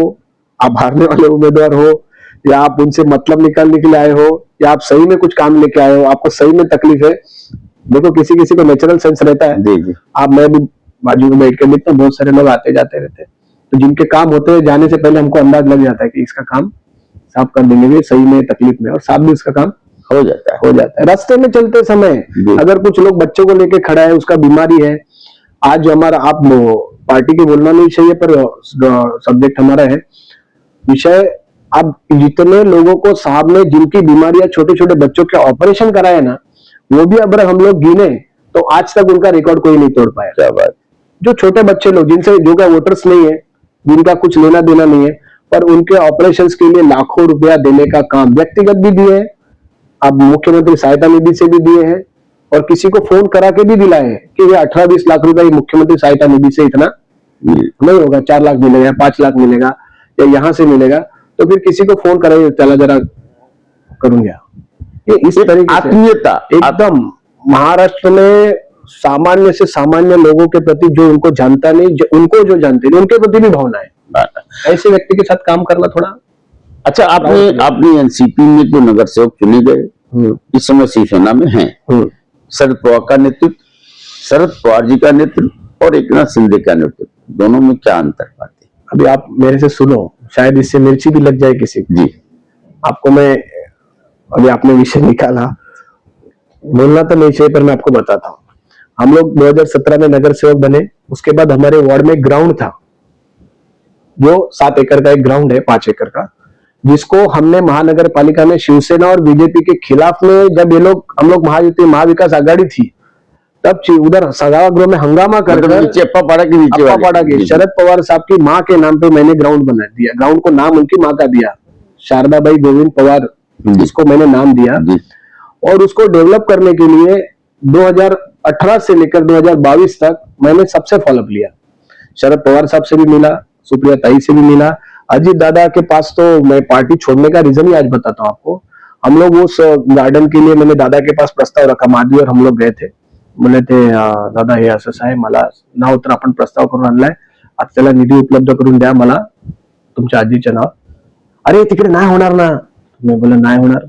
आप हारने वाले उम्मीदवार हो, या आप उनसे मतलब निकालने के लिए आए हो, या आप सही में कुछ काम लेके आए हो, आपको सही में तकलीफ है। देखो किसी किसी को नेचुरल सेंस रहता है जी। आप मैं भी बाजू में बैठ के देखता हूँ, बहुत सारे लोग आते जाते रहते हैं, तो जिनके काम होते हैं जाने से पहले हमको अंदाज लग जाता है कि इसका काम साहब कर देंगे सही में तकलीफ में, और साहब भी उसका काम हो जाता है। रास्ते में चलते समय अगर कुछ लोग बच्चों को लेके खड़ा है, उसका बीमारी है, आज हमारा आप पार्टी के बोलना नहीं चाहिए पर सब्जेक्ट हमारा है विषय, अब जितने लोगों को साहब ने जिनकी बीमारियां छोटे छोटे बच्चों के ऑपरेशन कराए ना, वो भी अगर हम लोग गिने तो आज तक उनका रिकॉर्ड कोई नहीं तोड़ पाया। क्या बात। जो छोटे बच्चे लोग जिनसे जो का वोटर्स नहीं है, जिनका कुछ लेना देना नहीं है, पर उनके ऑपरेशंस के लिए लाखों रुपया देने का काम व्यक्तिगत भी दिए हैं, अब मुख्यमंत्री सहायता निधि से भी दिए हैं, और किसी को फोन करा के भी दिलाए हैं कि ये 18-20 लाख रुपया मुख्यमंत्री सहायता निधि से इतना नहीं होगा, 4 लाख मिलेगा, 5 लाख मिलेगा, या यहां से मिलेगा, तो फिर किसी को फोन करा चला जरा करूंगा। ये इस तरीके आत्मीयता एकदम महाराष्ट्र में सामान्य से सामान्य लोगों के प्रति, जो उनको जानता नहीं, जो उनको जो जानते नहीं, उनके प्रति भी भावना है। ऐसे व्यक्ति के साथ काम करना थोड़ा अच्छा। आपने एनसीपी में जो नगर सेवक चुने गए, इस समय शिवसेना में हैं, शरद पवार का नेतृत्व, शरद पवार जी का नेतृत्व और एकनाथ शिंदे का नेतृत्व, दोनों में क्या अंतर पाते? अभी आप मेरे से सुनो, शायद इससे मिर्ची भी लग जाए किसी को जी। आपको मैं अभी आपने विषय निकाला, बोलना तो नहीं चाहिए पर मैं आपको बताता हूँ। हम लोग 2017 में नगर सेवक बने, उसके बाद हमारे वार्ड में ग्राउंड था, जो 7 एकड़ का एक ग्राउंड है, 5 एकड़ का, जिसको हमने महानगर पालिका में शिवसेना और बीजेपी के खिलाफ में, जब ये लोग हम लोग महायुति महाविकास आघाड़ी थी, तब उधर सभागृह में हंगामा कर अप्पापाड़ा के शरद पवार साहब की माँ के नाम पे मैंने ग्राउंड बना दिया। ग्राउंड को नाम उनकी माँ का दिया, शारदाबाई गोविंद पवार, जिसको मैंने नाम दिया, और उसको डेवलप करने के लिए 2018 से लेकर 2022 तक मैंने सबसे फॉलोअप लिया। शरद पवार साहब से भी मिला, सुप्रिया ताई से भी मिला, अजीत दादा के पास तो मैं पार्टी छोड़ने का रीजन ही आज बताता हूँ आपको। हम लोग उस गार्डन के लिए मैंने दादा के पास प्रस्ताव रखा, माधवी और हम लोग गए थे, बोले थे दादा हे असं आहे, मला नाव तर आपण प्रस्ताव करून आणलाय, आज त्याला निधी उपलब्ध करून द्या मला तुमच्या आजीच्या नाव। अरे तिकडे नाही होणार ना, मैं बोला नाही होणार।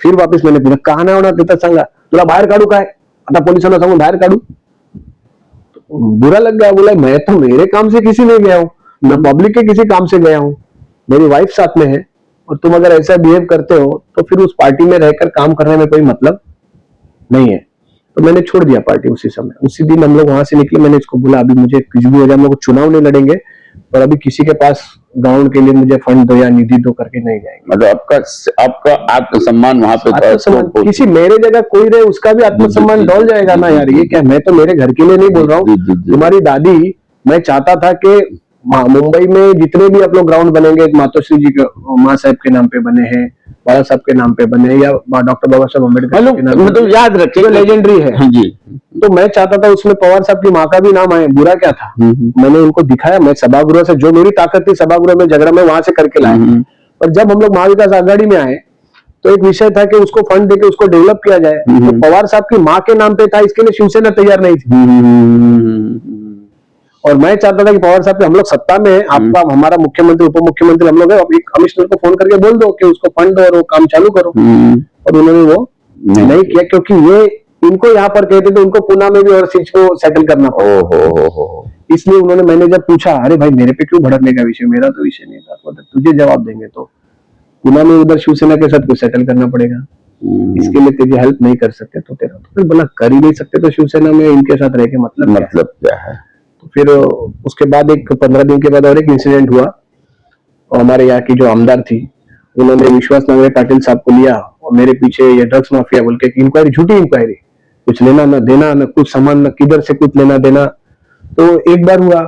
फिर वापस मैंने पूछा कहा नाही होणार, तिथं सांगा, तुला बाहेर काढू काय, आता पोलिसांना सांगून बाहेर काढू? बुरा लग गया, बोला मैं तो मेरे काम से किसी नहीं गया हूँ, मैं पब्लिक के किसी काम से गया हूँ, मेरी वाइफ साथ में है, और तुम अगर ऐसा बिहेव करते हो तो फिर उस पार्टी में रहकर काम करने में कोई मतलब नहीं है। तो मैंने छोड़ दिया पार्टी उसी समय, उसी दिन हम लोग वहां से निकले। मैंने इसको बोला अभी मुझे कुछ भी हो जाए, हम लोग चुनाव नहीं लड़ेंगे और अभी किसी के पास ग्राउंड के लिए मुझे फंड दो या निधि दो करके नहीं जाएंगे। मतलब आपका आत्मसम्मान वहां पे आत्मसम्मान, किसी मेरे जगह कोई रहे उसका भी आत्मसम्मान डोल जाएगा ना यार। ये क्या, मैं तो मेरे घर के लिए नहीं बोल रहा हूँ। तुम्हारी दादी, मैं चाहता था कि मुंबई में जितने भी आप लोग ग्राउंड बनेंगे, मातोश्री जी के, माँ साहब के नाम पे बने हैं, बाबा साहब के नाम पे बने, या डॉक्टर बाबा साहब अम्बेडकर के नाम पे, मतलब याद रखिए लेजेंडरी है। हाँ जी। तो मैं चाहता था उसमें पवार साहब की माँ का भी नाम आए, बुरा क्या था। मैंने उनको दिखाया, मैं सभागृह से जो मेरी ताकत थी सभागृह में झगड़ा में वहां से करके लाया। और जब हम लोग महाविकास आघाड़ी में आए तो एक विषय था कि उसको फंड देके उसको डेवलप किया जाए, तो पवार साहब की माँ के नाम पे था, इसके लिए शिवसेना तैयार नहीं थी। और मैं चाहता था कि पवार साहब के, हम लोग सत्ता में हैं, आपका हमारा मुख्यमंत्री उप मुख्यमंत्री हम लोग है, अभी कमिश्नर को फोन करके बोल दो कि उसको फंड दो और वो काम चालू करो। और उन्होंने वो नहीं किया, क्योंकि ये इनको यहाँ पर कहते थे, उनको पुणे में भी और चीज को सेटल करना पड़ा। इसलिए उन्होंने, मैंने जब पूछा अरे भाई मेरे पे क्यों भड़कने का विषय, मेरा तो विषय नहीं था, तो तुझे जवाब देंगे तो पुणे में उधर शिवसेना के साथ कुछ सेटल करना पड़ेगा, इसके लिए तेरी हेल्प नहीं कर सकते तो तेरा, तो फिर बोला कर ही नहीं सकते तो शिवसेना में इनके साथ रह के मतलब क्या है। तो फिर उसके बाद एक 15 दिन के बाद और एक इंसिडेंट हुआ, और हमारे यहाँ की जो आमदार थी उन्होंने विश्वास नांगरे पाटिल साहब को लिया और मेरे पीछे ये ड्रग्स माफिया बोल के इंक्वायरी, झूठी इंक्वायरी, कुछ लेना ना देना, ना कुछ सामान, ना किधर से कुछ लेना देना। तो एक बार हुआ,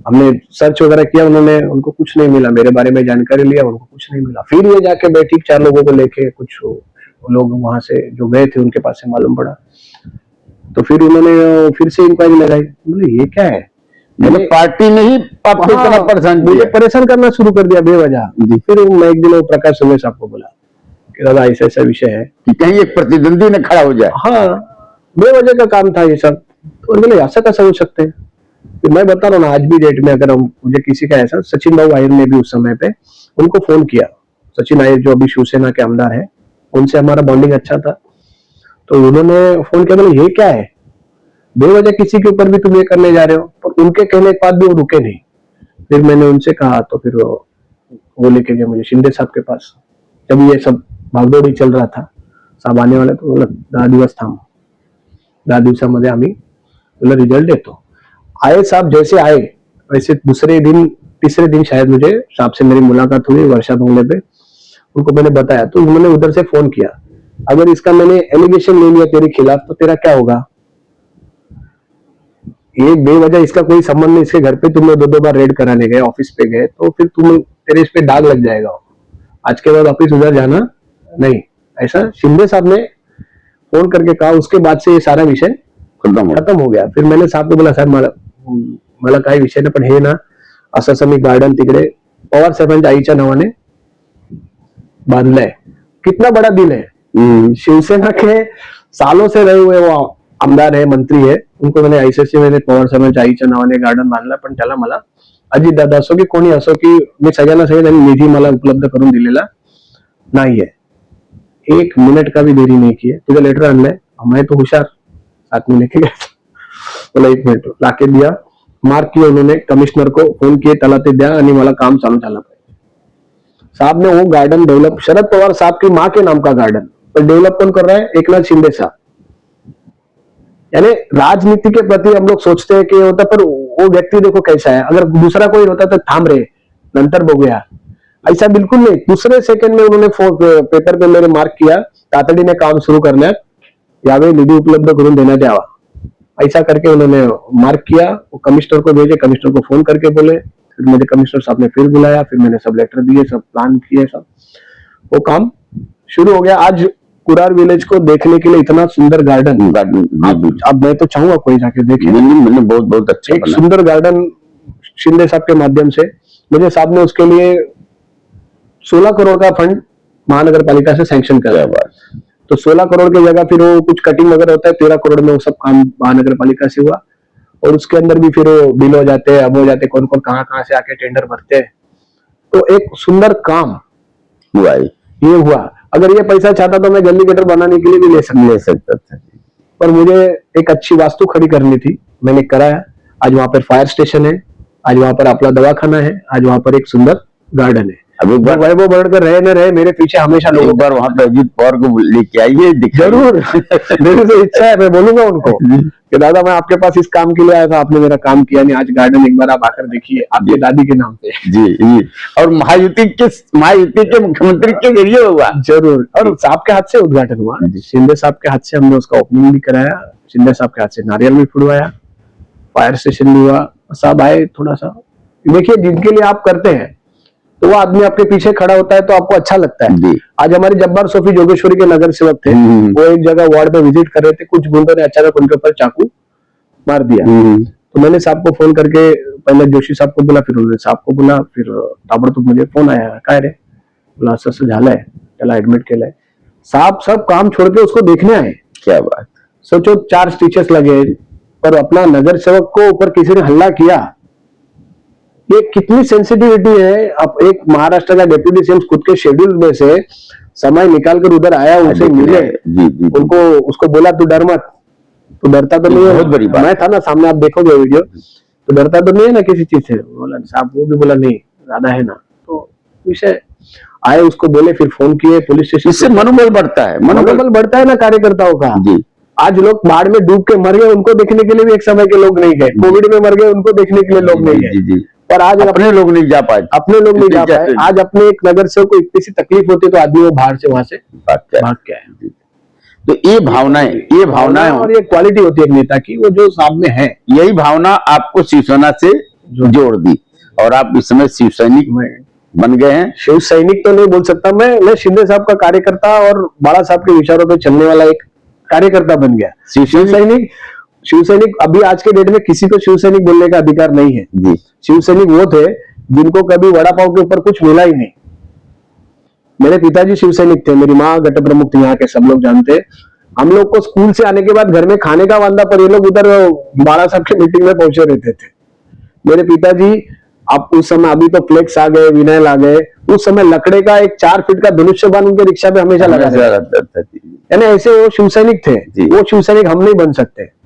हमने सर्च वगैरह किया, उन्होंने, उनको कुछ नहीं मिला, मेरे बारे में जानकारी लिया, उनको कुछ नहीं मिला। फिर ये जाके बैठी 4 लोगों को लेके, कुछ लोग वहां से जो गए थे उनके पास से मालूम पड़ा, तो फिर उन्होंने फिर से इंक्वायरी लगाई। बोले ये क्या है, मैंने पार्टी ने ही आपको इतना परेशान किया, मुझे परेशान करना शुरू कर दिया बेवजह। फिर मैं एक दिन प्रकाश सुमेश साहब को बोला कि दादा ऐसा ऐसा विषय है कि कहीं एक प्रतिद्वंदी न खड़ा हो जाए। हाँ, बेवजह का काम था ये सब। तो बोले ऐसा कैसा हो सकते हैं। फिर मैं बता रहा हूँ ना, आज भी डेट में अगर हम, मुझे किसी का ऐसा, सचिन बाबू आयर ने भी उस समय पे उनको फोन किया, सचिन आयर जो अभी शिवसेना के आमदार है, उनसे हमारा बॉन्डिंग अच्छा था, तो उन्होंने फोन किया, बोले ये क्या है, बेवजह किसी के ऊपर भी तुम ये करने जा रहे हो। पर उनके कहने के बाद भी वो रुके नहीं। फिर मैंने उनसे कहा, तो फिर वो लेके गए मुझे शिंदे साहब के पास, जब ये सब भागदौड़ी चल रहा था, साहब आने वाले, तो बोला 10 दिवस थांब, 10 दिवसामध्ये आम्ही तुला रिजल्ट देतो। आए साहब, जैसे आए वैसे दूसरे दिन, तीसरे दिन शायद मुझे साहब से मेरी मुलाकात हुई वर्षा बंगले पे, उनको मैंने बताया, तो उन्होंने उधर से फोन किया, अगर इसका मैंने एलिगेशन ले लिया तेरे खिलाफ तो तेरा क्या होगा, ये बेवजह इसका कोई संबंध नहीं, इसके घर पे तुम 2-2 बार रेड कराने गए, ऑफिस पे गए, तो फिर तुम, तेरे इस पे दाग लग जाएगा, आज के बाद ऑफिस उधर जाना नहीं। ऐसा शिंदे साहब ने फोन करके कहा। उसके बाद से ये सारा विषय खत्म हो गया। फिर मैंने साहब को बोला, साहब मला काही विषय नाही, पण हे ना असं असं मी गार्डन तिकडे पवार साहेबांच्या आईच्या नावाने बांधलंय। कितना बड़ा दिल है। शिवसेना के सालों से रहे हुए वो आमदार है, मंत्री है, उनको मैंने आयसीसी मैंने पवार साहेबांच्या आईच्या नावाने गार्डन बांधला, पण त्याला मला अजितदादा असो की कोणी असो की मी सगळ्यांना सांगितलं, निधी मला उपलब्ध करून दिलेला नाहीये, 1 मिनट का भी देरी नहीं की है, तुझे लेटर आणलाय, मैं तो होशियार, साथ में लेके गया, बोला 1 मिनट लाके दिया, मार्क किया उन्होंने, कमिश्नर को फोन किए, त्याला ते द्या आणि मला काम चालू झालं पाहिजे। साहब ने वो गार्डन डेवलप, शरद पवार साहब की माँ के नाम का गार्डन, पर डेवलप कौन कर रहा है, एकनाथ शिंदे साहब। यानी राजनीति के प्रति हम लोग सोचते हैं कि होता, पर वो व्यक्ति देखो कैसा है, अगर दूसरा कोई होता तो थांब रहे नंतर बघूया, ऐसा बिल्कुल नहीं। दूसरे सेकंड में उन्होंने पेपर पे मेरे मार्क किया, तातडीने काम सुरू करण्यात यावे, निधी उपलब्ध करून देण्यात यावा, ऐसा करके उन्होंने मार्क किया। वो कमिश्नर को भेजे, कमिश्नर को फोन करके बोले, फिर मुझे कमिश्नर साहब ने फिर बुलाया, फिर मैंने सब लेटर दिए, सब प्लान किए, सब वो काम शुरू हो गया। आज कुरार विलेज को देखने के लिए इतना सुंदर गार्डन, अब मैं तो चाहूंगा कोई जाके देखे, मैंने बहुत बहुत अच्छा एक सुंदर गार्डन शिंदे साहब के माध्यम से मुझे साहब ने उसके लिए 16 करोड़ का फंड महानगर पालिका से सैंक्शन कराया। तो 16 करोड़ की जगह फिर वो कुछ कटिंग वगैरह होता है, 13 करोड़ में वो सब काम महानगर पालिका से हुआ, और उसके अंदर भी फिर वो बिल हो जाते हैं, अब हो जाते, कौन कौन कहाँ से आके टेंडर भरते हैं। तो एक सुंदर काम हुआ, ये हुआ। अगर ये पैसा चाहता तो मैं गली गटर बनाने के लिए भी ले सकता था। पर मुझे एक अच्छी वास्तु खड़ी करनी थी, मैंने कराया। आज वहां पर फायर स्टेशन है, आज वहां पर अपना दवाखाना है, आज वहां पर एक सुंदर गार्डन है। अब एक बार वैभव बढ़कर रहे न रहे, मेरे पीछे हमेशा लोग। एक बार वहां पे अजीत पवार को लेके आइए, जरूर। मेरी तो इच्छा है, मैं बोलूंगा उनको कि दादा मैं आपके पास इस काम के लिए आया था, आपने मेरा काम किया नहीं, आज गार्डन एक बार आप आकर देखिए, आपकी दादी के नाम पे। जी जी। और महायुति के मुख्यमंत्री के जरिए हुआ। जरूर, और साहब के हाथ से उद्घाटन हुआ, शिंदे साहब के हाथ से हमने उसका ओपनिंग भी कराया, शिंदे साहब के हाथ से नारियल भी फुड़वाया, फायर स्टेशन भी हुआ, साहब आए थोड़ा सा। देखिए जिनके लिए आप करते हैं तो वो आदमी आपके पीछे खड़ा होता है तो आपको अच्छा लगता है। जी। आज हमारे जब्बार सोफी जोगेश्वरी के नगर सेवक थे, वो एक जगह वार्ड में विजिट कर रहे थे, कुछ गुंडों ने अचानक उनके ऊपर चाकू मार दिया। तो मैंने साहब को फोन करके पहले जोशी साहब को बोला, फिर उन्होंने साहब को बोला, फिर ताबड़तोब मुझे फोन आया, काय रे, बोला असं झालंय, त्याला ऍडमिट केलंय। साहब सब काम छोड़ के उसको देखने आए। क्या बात। सोचो 4 स्टिचेस लगे, पर अपना नगर सेवक को ऊपर किसी ने हल्ला किया, ये कितनी सेंसिटिविटी है। अब एक महाराष्ट्र का डिप्यूटी सीएम खुद के शेड्यूल में से समय निकाल कर उधर आया, उनसे मिले, उनको उसको बोला तू डर मत, तू डरता तो नहीं है, बहुत बड़ी बात। मैं था ना सामने, आप देखोगे वीडियो, तो डरता तो नहीं है ना किसी चीज से। बोला साहब, वो भी बोला नहीं ज्यादा है ना, तो विषय आए, उसको बोले, फिर फोन किए पुलिस स्टेशन। इससे मनोबल बढ़ता है, मनोबल बढ़ता है ना कार्यकर्ताओं का। जी। आज लोग बाढ़ में डूब के मर गए, उनको देखने के लिए भी एक समय के लोग नहीं गए, कोविड में मर गए, उनको देखने के लिए लोग नहीं गए, पर आज अपने लोग नहीं जा पाए, अपने लोग नहीं जा पाए। आज अपने एक नगर से को इतनी सी तकलीफ होती है तो आदमी वो बाहर से वहां से भाग के आए। तो ये भावनाएं और ये क्वालिटी होती है एक नेता की, वो जो साहब में है, यही भावना आपको शिवसेना से जोड़ दी और आप इस समय शिव सैनिक बन गए हैं। शिव सैनिक तो नहीं बोल सकता मैं शिंदे साहब का कार्यकर्ता और बाला साहब के विचारों पे चलने वाला एक कार्यकर्ता बन गया। शिव सैनिक अभी आज के डेट में किसी को शिव सैनिक बोलने का अधिकार नहीं है जी। शिव सैनिक वो थे जिनको कभी वड़ा पाव के ऊपर कुछ मिला ही नहीं। मेरे पिताजी शिव सैनिक थे, मेरी माँ गट प्रमुख थी, यहाँ के सब लोग जानते हैं। हम लोग को स्कूल से आने के बाद घर में खाने का वांदा, पर ये लोग उधर बाला साहब की मीटिंग में पहुंचे रहते थे। मेरे पिताजी, आप उस समय, अभी तो फ्लेक्स आ गए, विनाइल आ गए, उस समय लकड़े का एक 4 फीट का धनुष्य बाण उनके रिक्शा पे हमेशा लगा रहता था। यानी ऐसे वो शिव सैनिक थे। वो शिव सैनिक हम नहीं बन सकते।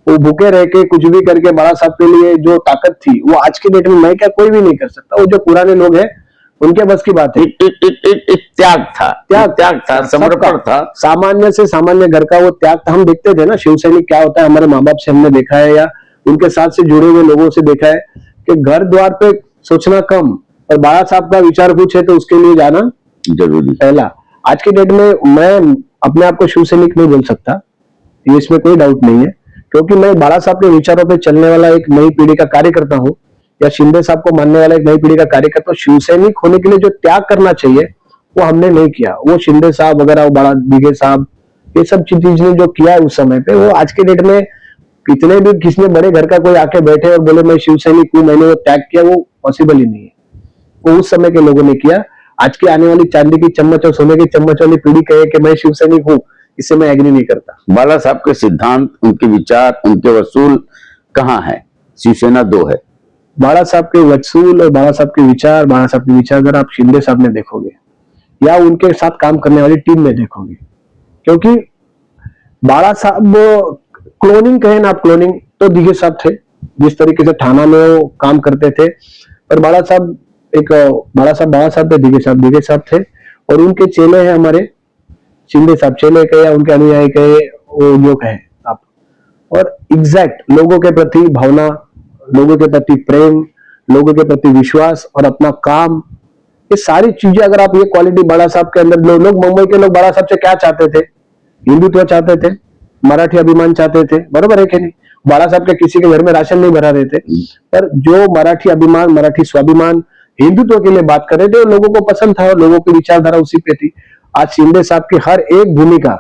वो भूखे रह के कुछ भी करके बाला साहब के लिए जो ताकत थी, वो आज के डेट में मैं क्या कोई भी नहीं कर सकता। वो जो पुराने लोग हैं उनके बस की बात है। एक त्याग था, समर्पण था, सामान्य से सामान्य घर का वो त्याग था। हम देखते थे ना शिव सैनिक क्या होता है, हमारे माँ बाप से हमने देखा है या उनके साथ से जुड़े हुए लोगों से देखा है कि घर द्वार पे सोचना कम और बाला साहब का विचार कुछ है तो उसके लिए जाना जरूरी पहला। आज की डेट में मैं अपने आप को शिव सैनिक नहीं बोल सकता, ये इसमें कोई डाउट नहीं है, क्योंकि मैं बाला साहब के विचारों पे चलने वाला एक नई पीढ़ी का कार्यकर्ता हूँ, या शिंदे साहब को मानने वाला एक नई पीढ़ी का कार्यकर्ता। शिव सैनिक होने के लिए जो त्याग करना चाहिए वो हमने नहीं किया। वो शिंदे साहब वगैरह, बड़ा दिगे साहब, ये सब चीज ने जो किया है उस समय पे, वो आज के डेट में कितने भी किसी बड़े घर का कोई आके बैठे और बोले मैं शिव सैनिक हूँ, मैंने वो त्याग किया, वो पॉसिबल ही नहीं है। वो उस समय के लोगों ने किया। आज की आने वाली चांदी की चम्मच और सोने की चम्मच वाली पीढ़ी कहे कि मैं शिव सैनिक हूँ, इससे मैं एग्री नहीं करता। बाला साहब के सिद्धांत, उनके विचार, उनके वसूल कहाँ है? शिवसेना 2 है। बाला साहब के वसूल और बाला साहब के विचार, बाला साहब के विचार अगर आप शिंदे साहब में देखोगे या उनके साथ काम करने वाली टीम में देखोगे, क्योंकि बाला साहब क्लोनिंग कहें ना आप, क्लोनिंग तो दिगे साहब थे, जिस तरीके से थाना में वो काम करते थे, पर बाला साहब बाला साहब थे, दिगे साहब थे, और उनके चेले हैं हमारे शिंदे साहब, चेले कहे या उनके अनुयायी कहे, वो जो कहे आप। और एग्जैक्ट लोगों के प्रति भावना, लोगों के प्रति प्रेम, लोगों के प्रति विश्वास और अपना काम, ये सारी चीजें अगर आप ये क्वालिटी बाला साहब के अंदर, लोग मुंबई के लोग बाला साहब से क्या चाहते थे? हिंदुत्व चाहते थे, मराठी अभिमान चाहते थे, बरोबर है कि नहीं? बाला साहब के किसी के घर में राशन नहीं भरा रहे थे, पर जो मराठी अभिमान, मराठी स्वाभिमान, हिंदुत्व के लिए बात कर रहे थे, लोगों को पसंद था और लोगों की विचारधारा उसी पे थी। आज शिंदे साहब की हर एक भूमिका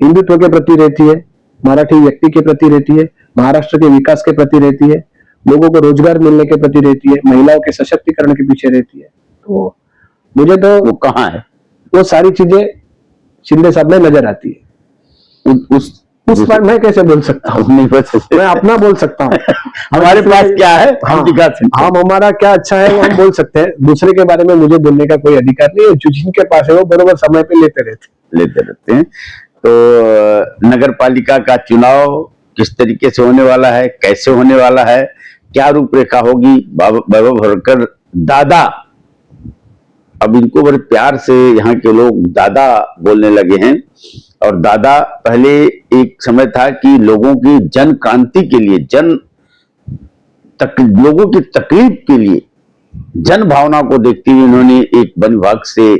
हिंदुत्व के प्रति रहती है, मराठी व्यक्ति के प्रति रहती है, महाराष्ट्र के विकास के प्रति रहती है, लोगों को रोजगार मिलने के प्रति रहती है, महिलाओं के सशक्तिकरण के पीछे रहती है। तो मुझे तो वो कहाँ है, वो सारी चीजें शिंदे साहब में नजर आती है। उस पर मैं कैसे बोल सकता हूँ? नहीं बस मैं अपना बोल सकता हूँ। हमारे पास क्या है हम दिखा सकते हैं। हम हमारा क्या अच्छा है वो हम बोल सकते हैं, दूसरे के बारे में मुझे बोलने का कोई अधिकार नहीं है। जो जिनके पास है वो बरोबर समय पे लेते रहते हैं। तो नगर पालिका का चुनाव किस तरीके से होने वाला है, कैसे होने वाला है, क्या रूपरेखा होगी, वैभव भरकर दादा, अब इनको बड़े प्यार से यहाँ के लोग दादा बोलने लगे हैं। और दादा पहले एक समय था कि लोगों की जन क्रांति के लिए, लोगों की तकलीफ के लिए, जन भावना को देखते हुए इन्होंने एक वन विभाग से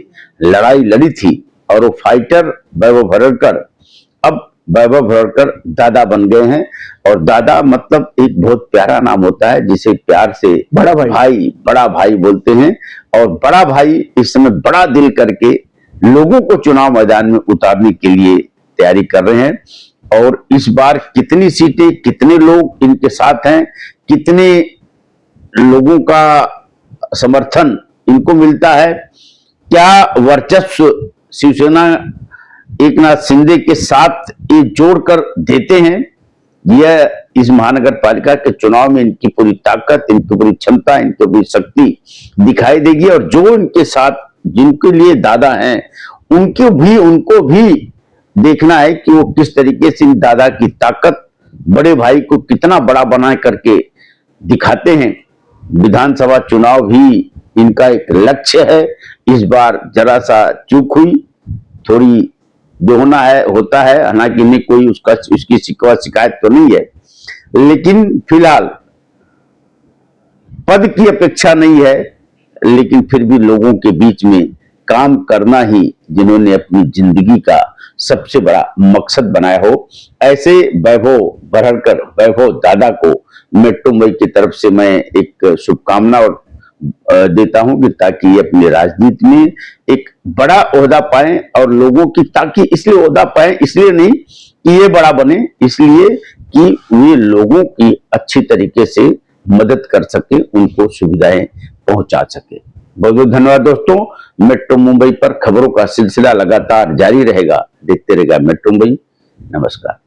लड़ाई लड़ी थी और वो फाइटर वैभव भरकर अब वैभव भरकर दादा बन गए हैं। और दादा मतलब एक बहुत प्यारा नाम होता है जिसे प्यार से बड़ा भाई बोलते हैं। और बड़ा भाई इस समय बड़ा दिल करके लोगों को चुनाव मैदान में उतारने के लिए तैयारी कर रहे हैं। और इस बार कितनी सीटें, कितने लोग इनके साथ हैं, कितने लोगों का समर्थन इनको मिलता है, क्या वर्चस्व शिवसेना एकनाथ शिंदे के साथ ये जोड़कर देते हैं, यह इस महानगर पालिका के चुनाव में इनकी पूरी ताकत, इनकी पूरी क्षमता, इनकी पूरी शक्ति दिखाई देगी। और जो इनके साथ, जिनके लिए दादा हैं, उनको भी देखना है कि वो किस तरीके से इन दादा की ताकत, बड़े भाई को कितना बड़ा बना करके दिखाते हैं। विधानसभा चुनाव भी इनका एक लक्ष्य है। इस बार जरा सा चूक हुई, थोड़ी दोहना होता है, हालांकि इन्हें कोई उसकी शिकवा शिकायत तो नहीं है, लेकिन फिलहाल पद की अपेक्षा नहीं है, लेकिन फिर भी लोगों के बीच में काम करना ही जिन्होंने अपनी जिंदगी का सबसे बड़ा मकसद बनाया हो, ऐसे वैभव भरकर, वैभव दादा को मेट्रो मुंबई की तरफ से मैं एक शुभकामना और देता हूं कि ताकि ये अपनी राजनीति में एक बड़ा ओहदा पाए और लोगों की, ताकि इसलिए ओहदा पाए इसलिए नहीं कि ये बड़ा बने, इसलिए कि ये लोगों की अच्छी तरीके से मदद कर सके, उनको सुविधाएं पहुंचा सके। बहुत बहुत धन्यवाद दोस्तों। मेट्रो मुंबई पर खबरों का सिलसिला लगातार जारी रहेगा, देखते रहेगा मेट्रो मुंबई। नमस्कार।